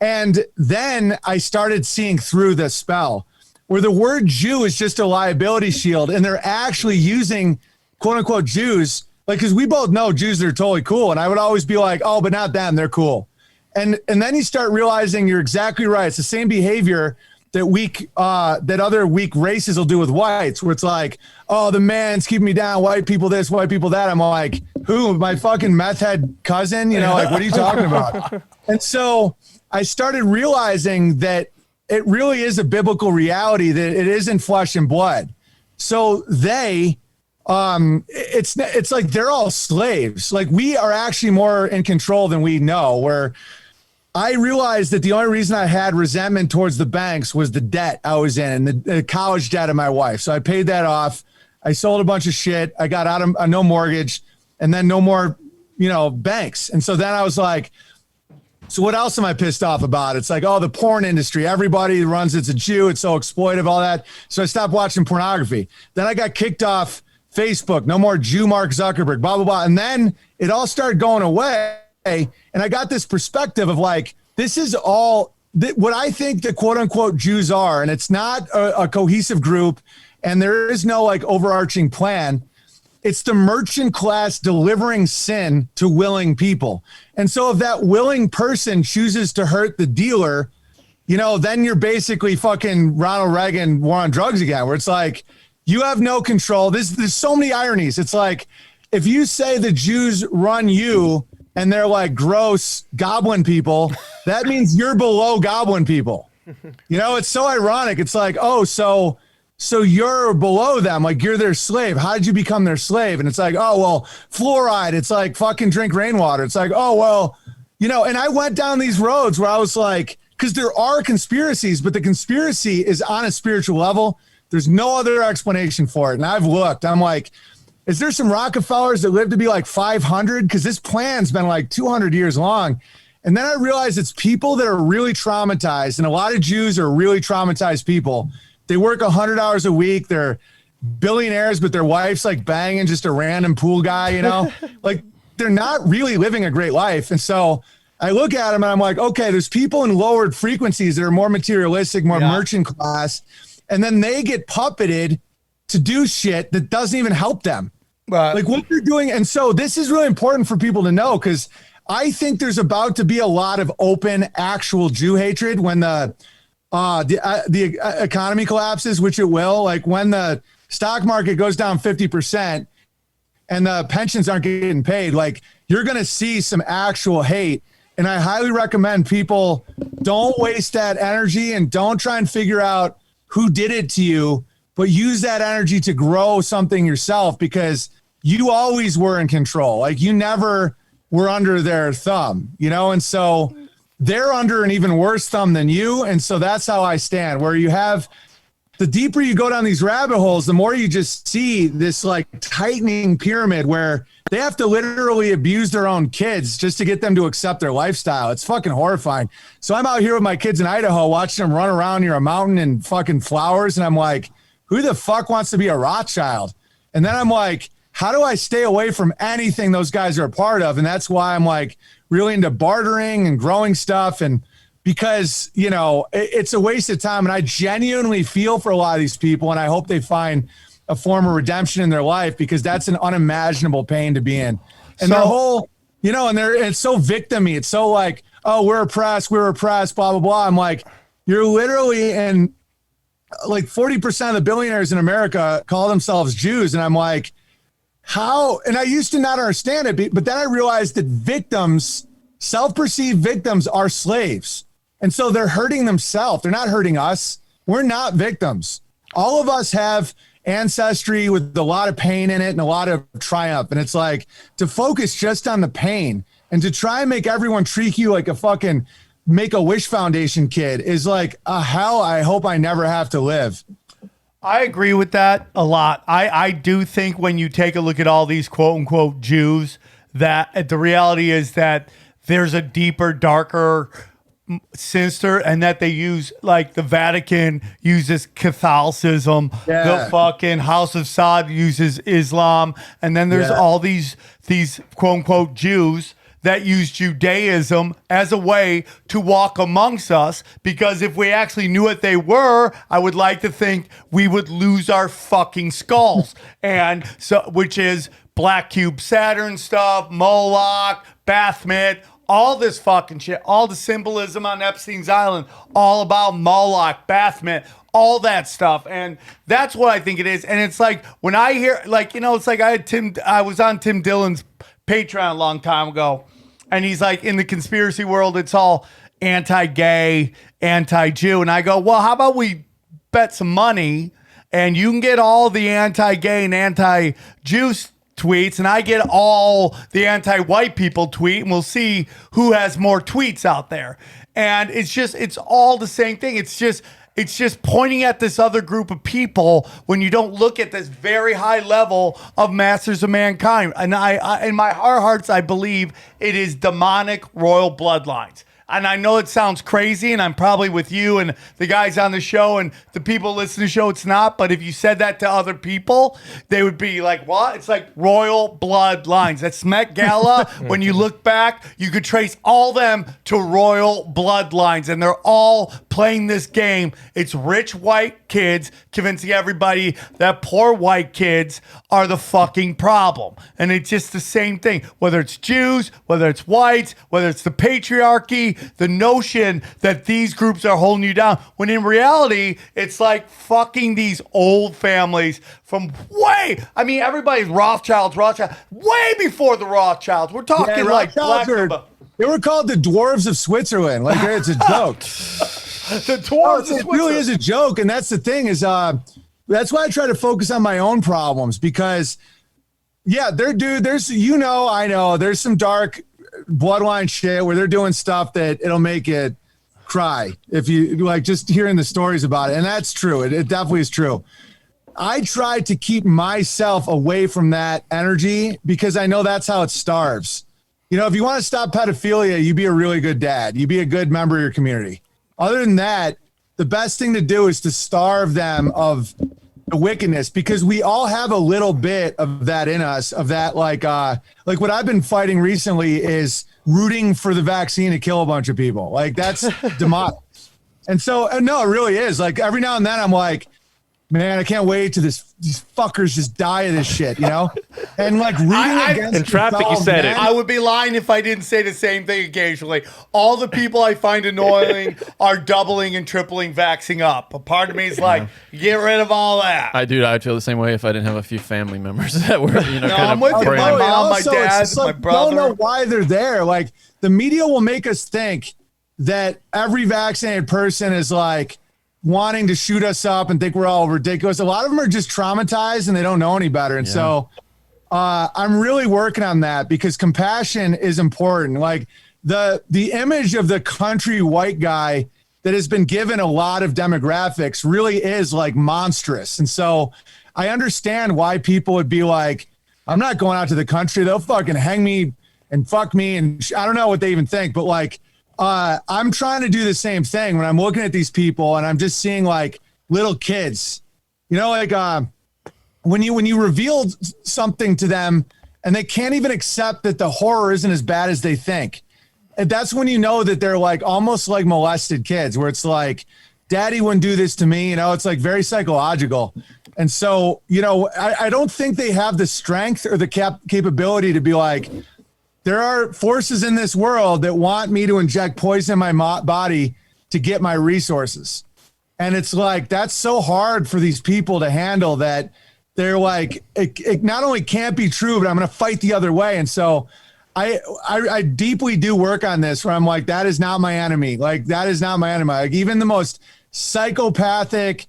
And then I started seeing through the spell where the word Jew is just a liability shield. And they're actually using quote unquote Jews. Like, because we both know Jews are totally cool. And I would always be like, oh, but not them. They're cool. And then you start realizing you're exactly right. It's the same behavior that other weak races will do with whites, where it's like, oh, the man's keeping me down, white people this, white people that. I'm like, who? My fucking meth head cousin? You know, like, what are you talking about? And so I started realizing that it really is a biblical reality, that it isn't flesh and blood. So it's like they're all slaves. Like, we are actually more in control than we know, where I realized that the only reason I had resentment towards the banks was the debt I was in, and the college debt of my wife. So I paid that off. I sold a bunch of shit. I got out of no mortgage, and then no more, banks. And so then I was like, so what else am I pissed off about? It's like, oh, the porn industry. Everybody runs, it's a Jew. It's so exploitive, all that. So I stopped watching pornography. Then I got kicked off Facebook. No more Jew Mark Zuckerberg, blah, blah, blah. And then it all started going away. And I got this perspective of like, this is all what I think the quote unquote Jews are. And it's not a cohesive group. And there is no like overarching plan. It's the merchant class delivering sin to willing people. And so if that willing person chooses to hurt the dealer, then you're basically fucking Ronald Reagan war on drugs again, where it's like, you have no control. There's so many ironies. It's like, if you say the Jews run you, and they're like gross goblin people, that means you're below goblin people. It's so ironic. It's like, oh, so you're below them. Like, you're their slave. How did you become their slave? And it's like, oh, well, fluoride. It's like fucking drink rainwater. It's like, oh, well, and I went down these roads where I was like, because there are conspiracies, but the conspiracy is on a spiritual level. There's no other explanation for it. And I've looked, I'm like, is there some Rockefellers that live to be like 500? Because this plan's been like 200 years long. And then I realized it's people that are really traumatized. And a lot of Jews are really traumatized people. They work 100 hours a week. They're billionaires, but their wife's like banging just a random pool guy, like they're not really living a great life. And so I look at them and I'm like, okay, there's people in lowered frequencies that are more materialistic, more merchant class. And then they get puppeted to do shit that doesn't even help them. Like what they're doing. And so this is really important for people to know, because I think there's about to be a lot of open, actual Jew hatred when the economy collapses, which it will. Like when the stock market goes down 50% and the pensions aren't getting paid, like you're going to see some actual hate. And I highly recommend people don't waste that energy and don't try and figure out who did it to you, but use that energy to grow something yourself, because you always were in control. Like you never were under their thumb, and so they're under an even worse thumb than you. And so that's how I stand, where you have the deeper you go down these rabbit holes, the more you just see this like tightening pyramid where they have to literally abuse their own kids just to get them to accept their lifestyle. It's fucking horrifying. So I'm out here with my kids in Idaho, watching them run around near a mountain and fucking flowers. And I'm like, who the fuck wants to be a Rothschild? And then I'm like, how do I stay away from anything those guys are a part of? And that's why I'm like really into bartering and growing stuff. And because, it's a waste of time. And I genuinely feel for a lot of these people. And I hope they find a form of redemption in their life, because that's an unimaginable pain to be in. And their whole, it's so victim-y. It's so like, oh, we're oppressed, blah, blah, blah. I'm like, you're literally in like 40% of the billionaires in America call themselves Jews. And I'm like, how? And I used to not understand it, but then I realized that victims, self-perceived victims, are slaves. And so they're hurting themselves. They're not hurting us. We're not victims. All of us have ancestry with a lot of pain in it and a lot of triumph. And it's like to focus just on the pain and to try and make everyone treat you like a fucking Make-A-Wish Foundation kid is like a hell I hope I never have to live. I agree with that a lot. I do think when you take a look at all these quote unquote Jews, that the reality is that there's a deeper, darker, sinister, and that they use, like the Vatican uses Catholicism, the fucking House of Saud uses Islam, and then there's all these quote unquote Jews that use Judaism as a way to walk amongst us, because if we actually knew what they were, I would like to think we would lose our fucking skulls. And so, which is Black Cube Saturn stuff, Moloch, Baphomet, all this fucking shit, all the symbolism on Epstein's Island, all about Moloch, Baphomet, all that stuff. And that's what I think it is. And it's like, when I hear, like, it's like I was on Tim Dillon's Patreon a long time ago, and he's like, in the conspiracy world, it's all anti-gay, anti-Jew. And I go, well, how about we bet some money and you can get all the anti-gay and anti-Jew tweets, and I get all the anti-white people tweet, and we'll see who has more tweets out there. And it's all the same thing. It's just pointing at this other group of people when you don't look at this very high level of masters of mankind. And I in my heart of hearts, I believe it is demonic royal bloodlines. And I know it sounds crazy, and I'm probably with you and the guys on the show and the people listening to the show, it's not. But if you said that to other people, they would be like, what? It's like royal bloodlines. That's Met Gala. When you look back, you could trace all them to royal bloodlines, and they're all playing this game. It's rich white kids convincing everybody that poor white kids are the fucking problem. And it's just the same thing, whether it's Jews, whether it's whites, whether it's the patriarchy, the notion that these groups are holding you down, when in reality, it's like fucking these old families from everybody's Rothschilds, way before the Rothschilds. We're talking like black. They were called the dwarves of Switzerland. Like, it's a joke. The dwarves. It really is a joke, and that's the thing is, that's why I try to focus on my own problems, because, yeah, there's I know there's some dark bloodline shit where they're doing stuff that it'll make it cry if you like just hearing the stories about it. And that's true. It definitely is true. I try to keep myself away from that energy because I know that's how it starves. If you want to stop pedophilia, you be a really good dad. You be a good member of your community. Other than that, the best thing to do is to starve them of the wickedness, because we all have a little bit of that in us, of that, like what I've been fighting recently is rooting for the vaccine to kill a bunch of people. Like, that's demonic. And so, no, it really is. Like, every now and then I'm like, man, I can't wait till these fuckers just die of this shit, And like rooting against in traffic, you said it. I would be lying if I didn't say the same thing occasionally. All the people I find annoying are doubling and tripling vaxxing up. A part of me is like, get rid of all that. I'd feel the same way if I didn't have a few family members that were, no, I'm with you. My mom, my dad, my brother. I don't know why they're there. Like, the media will make us think that every vaccinated person is like wanting to shoot us up and think we're all ridiculous. A lot of them are just traumatized and they don't know any better. And so I'm really working on that, because compassion is important. Like, the image of the country white guy that has been given a lot of demographics really is like monstrous. And so I understand why people would be like, I'm not going out to the country. They'll fucking hang me and fuck me. And I don't know what they even think, but like, I'm trying to do the same thing when I'm looking at these people and I'm just seeing like little kids, like when you reveal something to them and they can't even accept that the horror isn't as bad as they think. And that's when you know that they're like almost like molested kids, where it's like, daddy wouldn't do this to me. It's like very psychological. And so, I don't think they have the strength or the capability to be like, there are forces in this world that want me to inject poison in my body to get my resources. And it's like, that's so hard for these people to handle, that they're like, it not only can't be true, but I'm going to fight the other way. And so I deeply do work on this, where I'm like, that is not my enemy. Like, that is not my enemy. Like, even the most psychopathic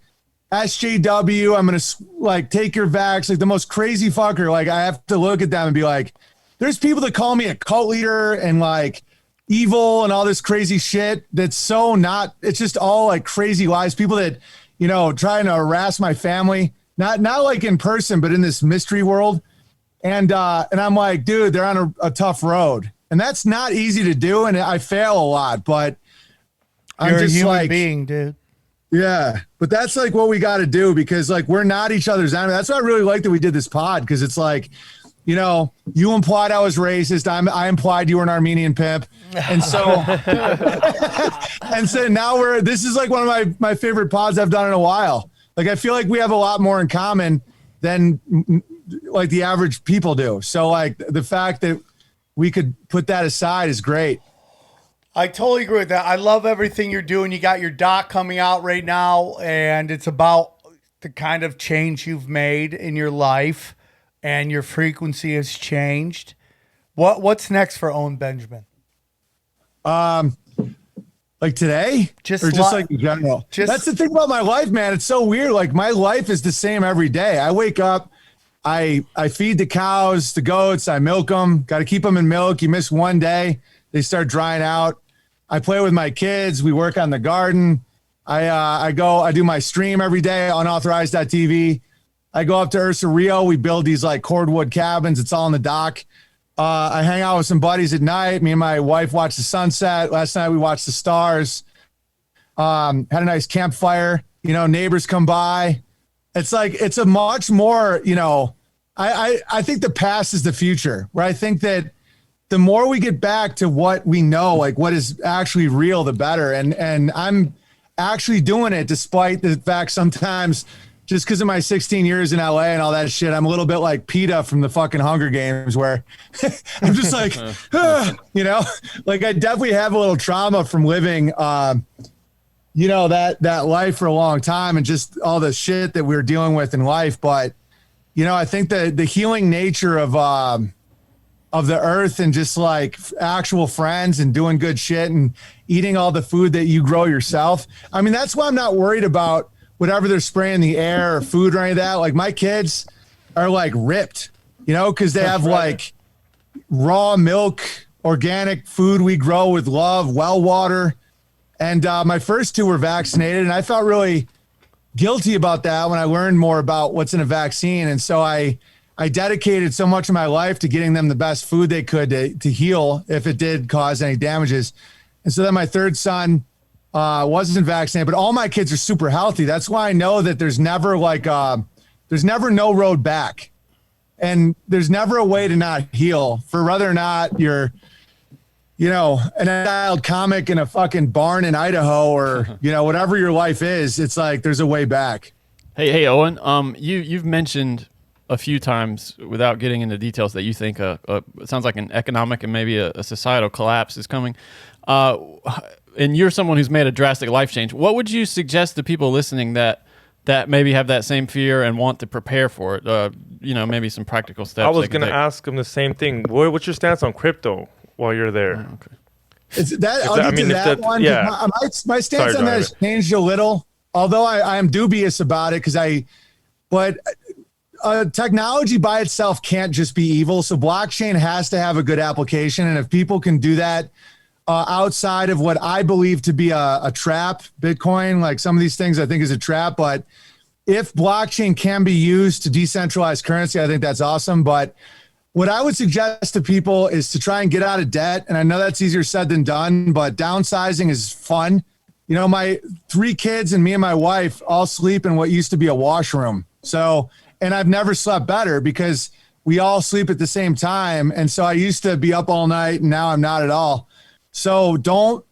SJW, I'm going to like take your vax, like the most crazy fucker. Like, I have to look at them and be like, there's people that call me a cult leader and like evil and all this crazy shit. That's so not, it's just all like crazy lies. People that, trying to harass my family, not like in person, but in this mystery world. And I'm like, dude, they're on a tough road, and that's not easy to do. And I fail a lot, but you're a human being, dude. Yeah. But that's like what we got to do, because like, we're not each other's enemy. That's why I really like that we did this pod. 'Cause it's like, you implied I was racist. I implied you were an Armenian pimp. And so, now this is like one of my favorite pods I've done in a while. Like, I feel like we have a lot more in common than like the average people do. So like the fact that we could put that aside is great. I totally agree with that. I love everything you're doing. You got your doc coming out right now, and it's about the kind of change you've made in your life, and your frequency has changed. What's next for Owen Benjamin? Like today? Just like in general? That's the thing about my life, man. It's so weird. Like, my life is the same every day. I wake up, I feed the cows, the goats, I milk them. Got to keep them in milk. You miss one day, they start drying out. I play with my kids. We work on the garden. I do my stream every day, unauthorized.tv. I go up to Ursa Rio. We build these like cordwood cabins. It's all on the dock. I hang out with some buddies at night. Me and my wife watch the sunset. Last night we watched the stars. Had a nice campfire. Neighbors come by. It's like, it's a much more, I think the past is the future, where I think that the more we get back to what we know, like what is actually real, the better. And I'm actually doing it despite the fact sometimes, just because of my 16 years in LA and all that shit, I'm a little bit like PETA from the fucking Hunger Games, where I'm just like, like I definitely have a little trauma from living, that life for a long time, and just all the shit that we're dealing with in life. But, I think the healing nature of the earth, and just like actual friends and doing good shit and eating all the food that you grow yourself. I mean, that's why I'm not worried about whatever they're spraying in the air or food or any of that. Like, my kids are like ripped, because they have like raw milk, organic food we grow with love, well water. And my first two were vaccinated, and I felt really guilty about that when I learned more about what's in a vaccine. And so I dedicated so much of my life to getting them the best food they could to heal if it did cause any damages. And so then my third son wasn't vaccinated, but all my kids are super healthy. That's why I know that there's never there's never no road back, and there's never a way to not heal, for whether or not you're, an exiled comic in a fucking barn in Idaho, or, whatever your life is. It's like, there's a way back. Hey, Owen, you've mentioned a few times, without getting into details, that you think it sounds like an economic and maybe a societal collapse is coming. And you're someone who's made a drastic life change. What would you suggest to people listening that maybe have that same fear and want to prepare for it? Maybe some practical steps. I was going to ask them the same thing. What's your stance on crypto while you're there? Oh, okay. Yeah. My stance on that has changed a little, although I am dubious about it, but technology by itself can't just be evil. So blockchain has to have a good application. And if people can do that, outside of what I believe to be a trap, Bitcoin, like some of these things I think is a trap, but if blockchain can be used to decentralize currency, I think that's awesome. But what I would suggest to people is to try and get out of debt. And I know that's easier said than done, but downsizing is fun. My 3 kids and me and my wife all sleep in what used to be a washroom. So, and I've never slept better because we all sleep at the same time. And so I used to be up all night, and now I'm not at all. So don't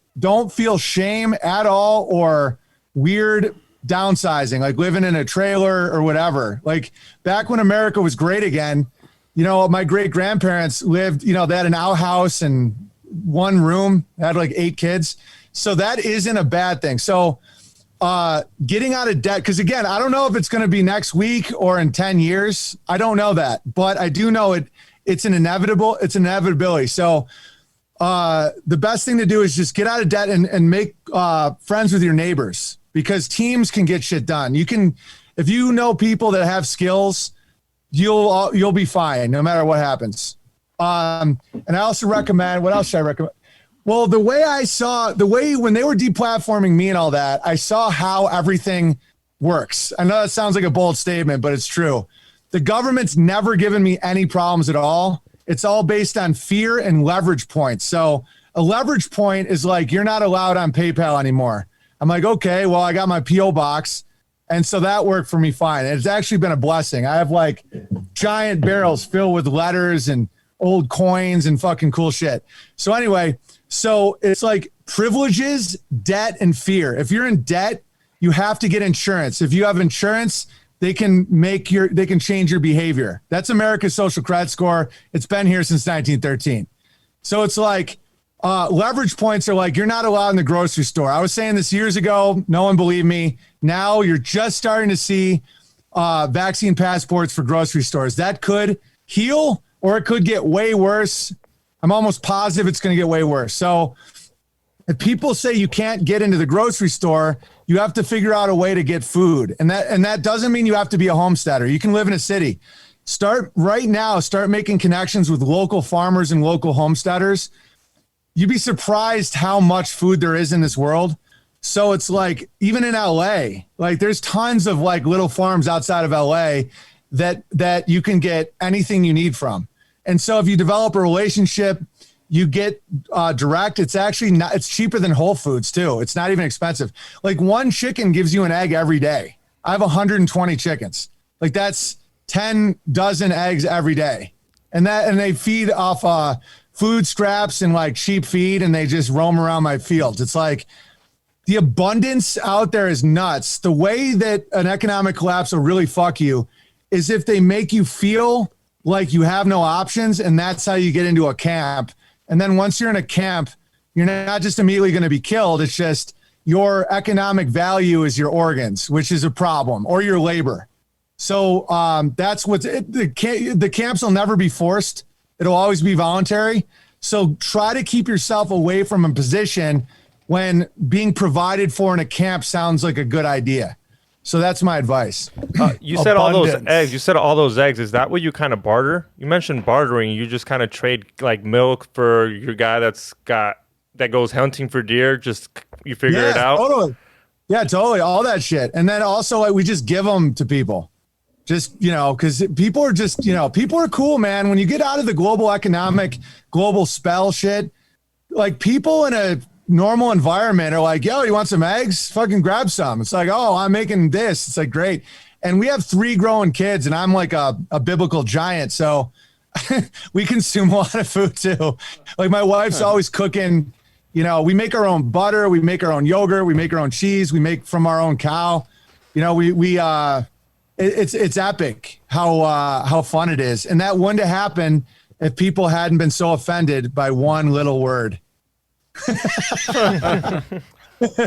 feel shame at all, or weird downsizing, like living in a trailer or whatever. Like, back when America was great again, my great grandparents lived, they had an outhouse and 1 room, had like 8 kids. So that isn't a bad thing. So getting out of debt, because again, I don't know if it's going to be next week or in 10 years. I don't know that, but I do know it's an inevitability. So the best thing to do is just get out of debt and make friends with your neighbors, because teams can get shit done. If you know people that have skills, you'll be fine no matter what happens. And I also recommend, what else should I recommend? Well, when they were deplatforming me and all that, I saw how everything works. I know that sounds like a bold statement, but it's true. The government's never given me any problems at all. It's all based on fear and leverage points. So a leverage point is like, you're not allowed on PayPal anymore. I'm like, okay, well, I got my PO box. And so that worked for me fine. And it's actually been a blessing. I have like giant barrels filled with letters and old coins and fucking cool shit. So anyway, so it's like privileges, debt, and fear. If you're in debt, you have to get insurance. If you have insurance, they can change your behavior. That's America's social credit score. It's been here since 1913. So it's like leverage points are like, you're not allowed in the grocery store. I was saying this years ago. No one believed me. Now you're just starting to see vaccine passports for grocery stores. That could heal or it could get way worse. I'm almost positive it's going to get way worse. So if people say you can't get into the grocery store, you have to figure out a way to get food. And that doesn't mean you have to be a homesteader. You can live in a city. Start right now, start making connections with local farmers and local homesteaders. You'd be surprised how much food there is in this world. So it's like, even in LA, like there's tons of like little farms outside of LA that you can get anything you need from. And so if you develop a relationship, you get direct. It's actually not, it's cheaper than Whole Foods too. It's not even expensive. Like one chicken gives you an egg every day. I have 120 chickens. Like that's 10 dozen eggs every day. And they feed off food scraps and like cheap feed, and they just roam around my fields. It's like the abundance out there is nuts. The way that an economic collapse will really fuck you is if they make you feel like you have no options, and that's how you get into a camp. And then once you're in a camp, you're not just immediately going to be killed. It's just your economic value is your organs, which is a problem, or your labor. So that's the camps will never be forced. It'll always be voluntary. So try to keep yourself away from a position when being provided for in a camp sounds like a good idea. So that's my advice. You said all those eggs. You said all those eggs. Is that what you kind of barter? You mentioned bartering. You just kind of trade like milk for your guy that goes hunting for deer. Just you figure it out. Totally. Yeah, totally. All that shit. And then also like we just give them to people. Just, because people are just, people are cool, man. When you get out of the global spell shit, like people in a normal environment are like, yo, you want some eggs? Fucking grab some. It's like, oh, I'm making this. It's like, great. And we have 3 growing kids, and I'm like a biblical giant. So we consume a lot of food too. Like my wife's always cooking, we make our own butter. We make our own yogurt. We make our own cheese. We make from our own cow. It's epic how fun it is. And that wouldn't have happened if people hadn't been so offended by one little word. Well,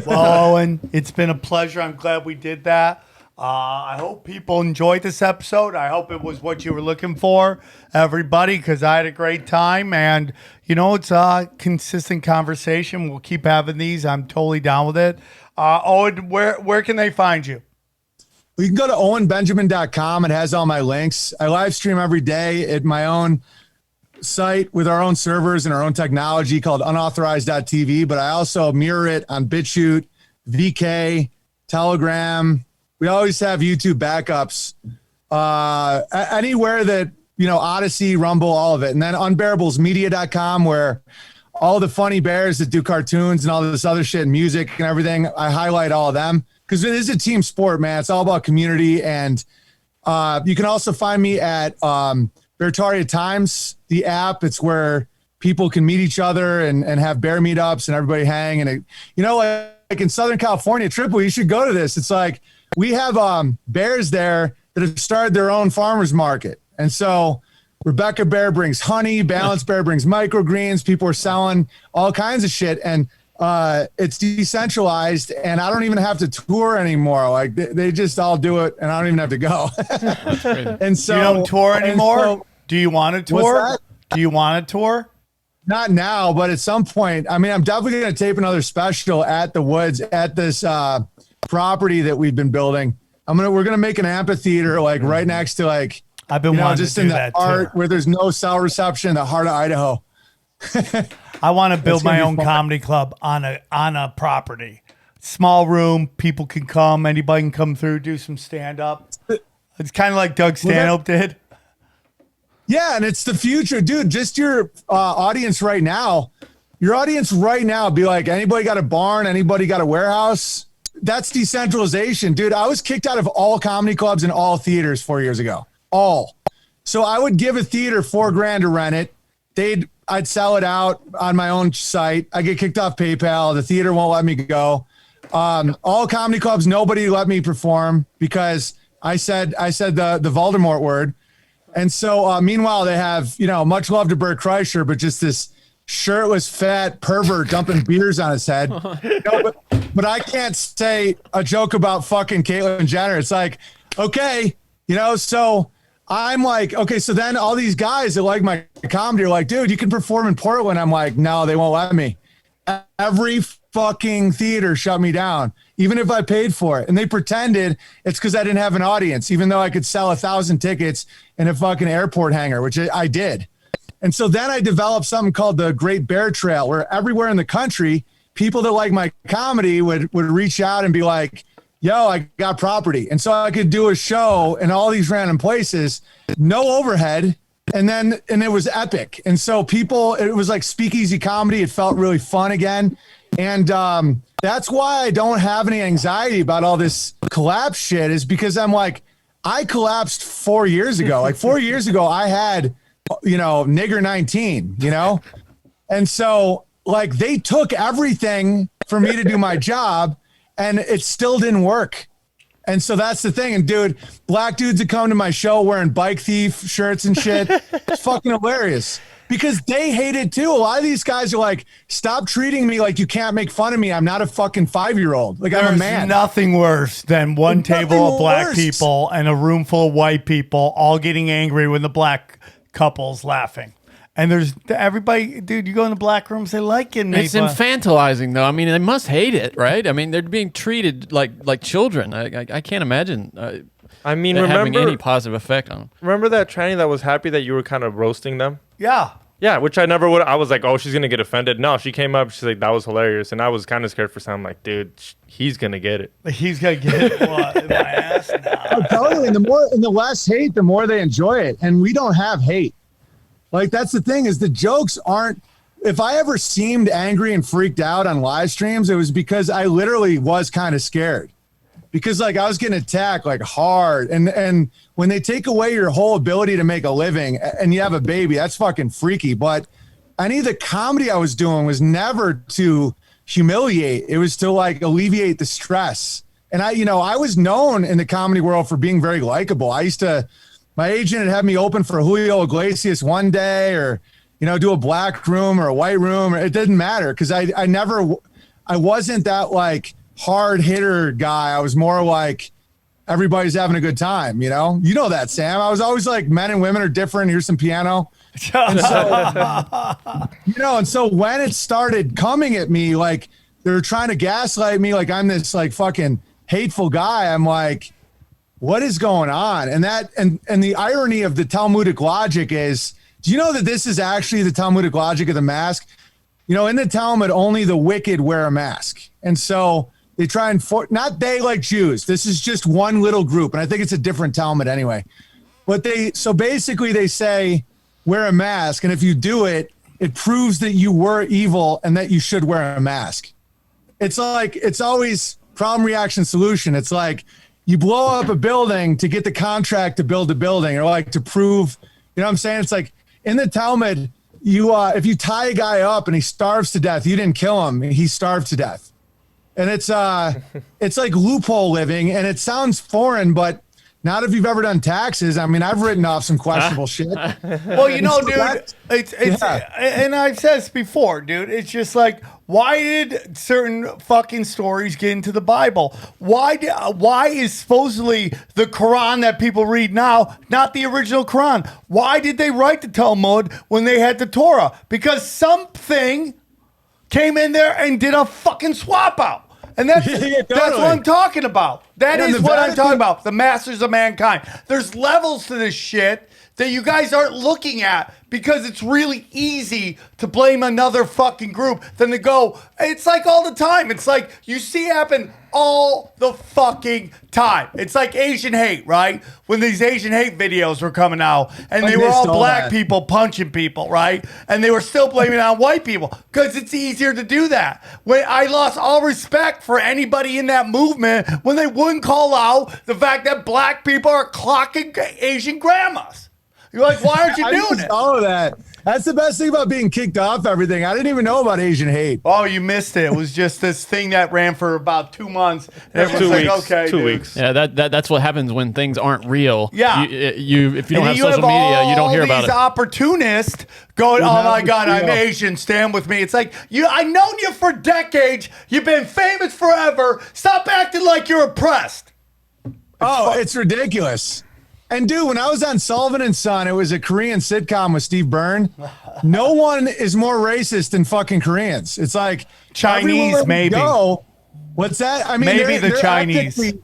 Owen, it's been a pleasure. I'm glad we did that. I hope people enjoyed this episode. I hope it was what you were looking for, everybody, because I had a great time. And, it's a consistent conversation. We'll keep having these. I'm totally down with it. Owen, where can they find you? You can go to owenbenjamin.com. It has all my links. I live stream every day at my own site with our own servers and our own technology called unauthorized.tv, but I also mirror it on BitChute, VK, Telegram. We always have YouTube backups. Anywhere that, Odyssey, Rumble, all of it. And then unbearablesmedia.com, where all the funny bears that do cartoons and all this other shit and music and everything, I highlight all of them. Because it is a team sport, man. It's all about community. And you can also find me at Beartaria Times, the app. It's where people can meet each other and have bear meetups and everybody hang. And, like in Southern California, Tripoli, you should go to this. It's like we have bears there that have started their own farmers market. And so Rebecca Bear brings honey, Balance Bear brings microgreens. People are selling all kinds of shit. And it's decentralized, and I don't even have to tour anymore. Like they just all do it, and I don't even have to go. And so you don't tour anymore? Do you want to tour? Do you want to tour? Not now, but at some point. I mean, I'm definitely going to tape another special at the Woods at this property that we've been building. We're gonna make an amphitheater like right next to like I've been wanting just to do in the that heart too. where there's no cell reception in the heart of Idaho. I want to build my own comedy club on a property. Small room, people can come, anybody can come through, do some stand up. It's kind of like Doug Stanhope did. Yeah, and it's the future, dude. Just your audience right now. Your audience right now be like, anybody got a barn? Anybody got a warehouse? that's decentralization, dude. I was kicked out of all comedy clubs and all theaters 4 years ago. All. So I would give a theater $4,000 to rent it. I'd sell it out on my own site. I get kicked off PayPal. The theater won't let me go. All comedy clubs, nobody let me perform because I said the Voldemort word. And so meanwhile, they have, much love to Bert Kreischer, but just this shirtless, fat pervert dumping beers on his head. But I can't say a joke about fucking Caitlyn Jenner. It's like, okay, so I'm like, okay, so then all these guys that like my comedy are like, dude, you can perform in Portland. I'm like, no, they won't let me. Every fucking theater shut me down, even if I paid for it. And they pretended it's because I didn't have an audience, even though I could sell 1,000 tickets in a fucking airport hangar, which I did. And so then I developed something called the Great Bear Trail, where everywhere in the country, people that like my comedy would reach out and be like, yo, I got property. And so I could do a show in all these random places, no overhead. And it was epic. And so it was like speakeasy comedy. It felt really fun again. And that's why I don't have any anxiety about all this collapse shit, is because I'm like, I collapsed 4 years ago. Like 4 years ago, I had, nigger 19, And so like they took everything for me to do my job, and it still didn't work. And so that's the thing. And dude, black dudes that come to my show wearing bike thief shirts and shit, it's fucking hilarious because they hate it too. A lot of these guys are like, stop treating me like you can't make fun of me. I'm not a fucking 5-year-old. Like, I'm a man. Nothing worse than one table of black people and a room full of white people all getting angry when the black couple's laughing. And there's everybody, dude, you go in the black rooms, they like it. It's infantilizing, though. I mean, they must hate it, right? I mean, they're being treated like children. I can't imagine having any positive effect on them. Remember that tranny that was happy that you were kind of roasting them? Yeah. Yeah, which I never would. I was like, oh, she's going to get offended. No, she came up. She's like, that was hilarious. And I was kind of scared for some. I'm like, dude, he's going to get it. He's going to get it. What, in my ass? Nah. Oh, totally. And the less hate, the more they enjoy it. And we don't have hate. Like, that's the thing, is the jokes aren't, if I ever seemed angry and freaked out on live streams, it was because I literally was kind of scared, because like I was getting attacked like hard. And when they take away your whole ability to make a living and you have a baby, that's fucking freaky. But any of the comedy I was doing was never to humiliate. It was to like alleviate the stress. And I was known in the comedy world for being very likable. My agent had me open for Julio Iglesias one day, or, do a black room or a white room. It didn't matter, because I wasn't that like hard hitter guy. I was more like, everybody's having a good time, You know that, Sam. I was always like, men and women are different. Here's some piano. And so when it started coming at me, like they were trying to gaslight me, like I'm this like fucking hateful guy, I'm like, what is going on? And the irony of the Talmudic logic is, do you know that this is actually the Talmudic logic of the mask? In the Talmud, only the wicked wear a mask. And so they try and not they like Jews. This is just one little group. And I think it's a different Talmud anyway. But so basically they say, wear a mask. And if you do it, it proves that you were evil and that you should wear a mask. It's like, it's always problem, reaction, solution. It's like, you blow up a building to get the contract to build a building, or like to prove, what I'm saying? It's like in the Talmud, if you tie a guy up and he starves to death, you didn't kill him. He starved to death. And it's like loophole living, and it sounds foreign, but not if you've ever done taxes. I mean, I've written off some questionable shit. Well, dude, it's and I've said this before, dude. It's just like, why did certain fucking stories get into the Bible? Why is supposedly the Quran that people read now not the original Quran? Why did they write the Talmud when they had the Torah? Because something came in there and did a fucking swap out. And that's what I'm talking about. That is what I'm talking about. The masters of mankind. There's levels to this shit that you guys aren't looking at because it's really easy to blame another fucking group than to go, it's like all the time. It's like you see happen all the fucking time. It's like Asian hate, right? When these Asian hate videos were coming out and they were all black people punching people, right? And they were still blaming it on white people because it's easier to do that. When I lost all respect for anybody in that movement when they wouldn't call out the fact that black people are clocking Asian grandmas. You're like, why aren't you doing it? All of that. That's the best thing about being kicked off everything. I didn't even know about Asian hate. Oh, you missed it. It was just this thing that ran for about 2 months. And everyone's like, okay, two dude. weeks. Yeah, that's what happens when things aren't real. Yeah. You if you don't And have social media, you don't hear about these it. opportunists going, oh my God, I'm Asian, stand with me. It's like, I've known you for decades. You've been famous forever. Stop acting like you're oppressed. It's ridiculous. And dude, when I was on Sullivan and Son, it was a Korean sitcom with Steve Byrne. No one is more racist than fucking Koreans. It's like Chinese, maybe. What's that? I mean, maybe the Chinese. The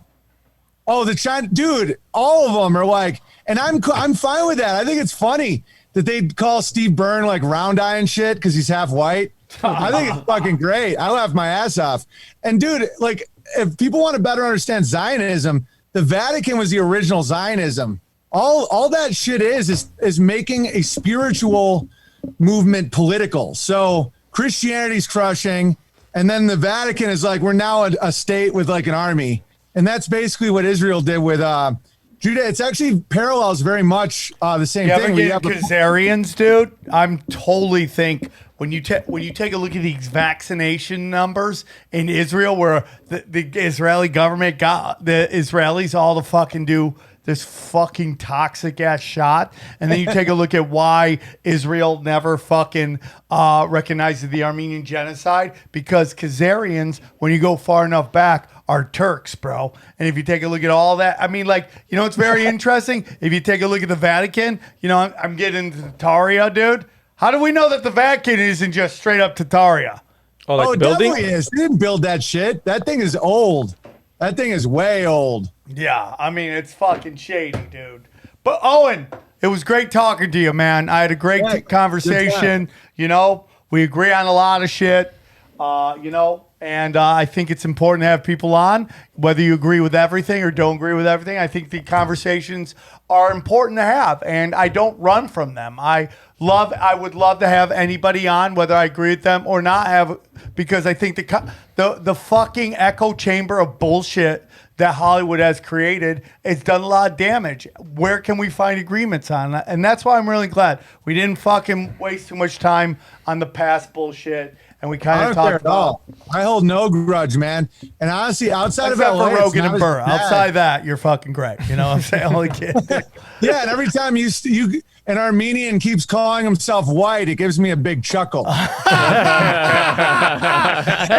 Chinese, dude. All of them are like, and I'm fine with that. I think it's funny that they call Steve Byrne like round eye and shit because he's half white. I think it's fucking great. I laugh my ass off. And dude, like, if people want to better understand Zionism, the Vatican was the original Zionism. All that shit is making a spiritual movement political. So Christianity's crushing, and then the Vatican is like, we're now a state with like an army. And that's basically what Israel did with Judah. It's actually parallels very much the same thing. You ever get Khazarians, dude? I'm totally think when you take a look at these vaccination numbers in Israel, where the Israeli government got the Israelis all to fucking do this fucking toxic ass shot, and then you take a look at why Israel never fucking recognizes the Armenian genocide, because Khazarians, when you go far enough back, are Turks, bro. And if you take a look at all that, I mean, like, it's very interesting. If you take a look at the Vatican, I'm getting into Tataria, dude. How do we know that the Vatican isn't just straight up Tataria? It definitely is. They didn't build that shit. That thing is old. That thing is way old. Yeah, I mean, it's fucking shady, dude. But Owen, it was great talking to you, man. I had a great conversation. We agree on a lot of shit, and I think it's important to have people on, whether you agree with everything or don't agree with everything. I think the conversations are important to have, and I don't run from them. I would love to have anybody on, whether I agree with them or not, because I think the fucking echo chamber of bullshit that Hollywood has created, it's done a lot of damage. Where can we find agreements on that? And that's why I'm really glad we didn't fucking waste too much time on the past bullshit. And we kind of talked about. I hold no grudge, man. And honestly, outside of LA, for Rogan and Burr, outside that, you're fucking great. You know what I'm saying? Only kid. Yeah, and every time an Armenian keeps calling himself white, it gives me a big chuckle. Hey,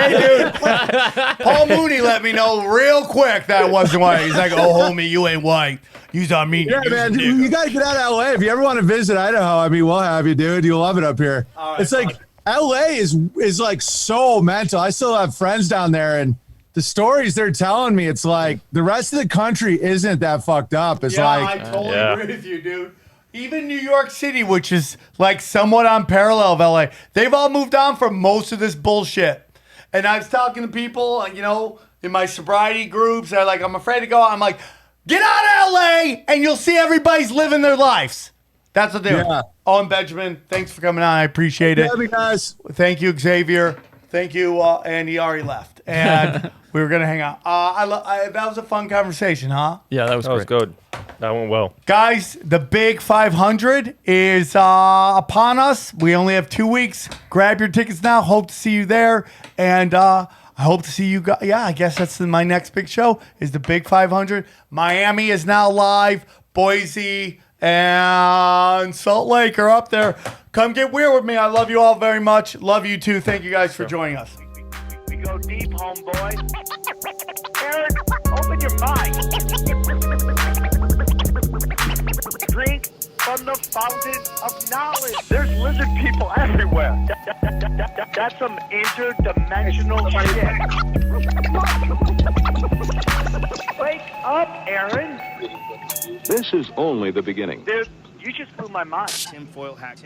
dude, Paul Mooney let me know real quick that wasn't white. He's like, "Oh, homie, you ain't white. You's Armenian." Yeah, man, you gotta get out of LA. If you ever want to visit Idaho, I mean, we'll have you, dude. You'll love it up here. It's like LA is like so mental. I still have friends down there, and the stories they're telling me, it's like the rest of the country isn't that fucked up. It's I totally agree with you, dude. Even New York City, which is like somewhat on parallel of LA, they've all moved on from most of this bullshit. And I was talking to people, in my sobriety groups, they're like, I'm afraid to go out. I'm like, get out of LA and you'll see everybo's living their lives. That's what they're doing. Owen Benjamin, thanks for coming on. I appreciate it. Yeah, guys. Thank you, Xavier. Thank you, and he already left. And we were going to hang out. That was a fun conversation, huh? Yeah, that was great. That was good. That went well. Guys, the big 500 is upon us. We only have 2 weeks. Grab your tickets now. Hope to see you there. And I hope to see you guys. Yeah, I guess that's my next big show is the big 500. Miami is now live. Boise and Salt Lake are up there. Come get weird with me. I love you all very much. Love you too. Thank you guys for joining us. We go deep, homeboy. Aaron, open your mind. Drink from the fountain of knowledge. There's lizard people everywhere. That's some interdimensional shit. Wake up, Aaron. This is only the beginning. There's You just blew my mind. Tinfoil hat.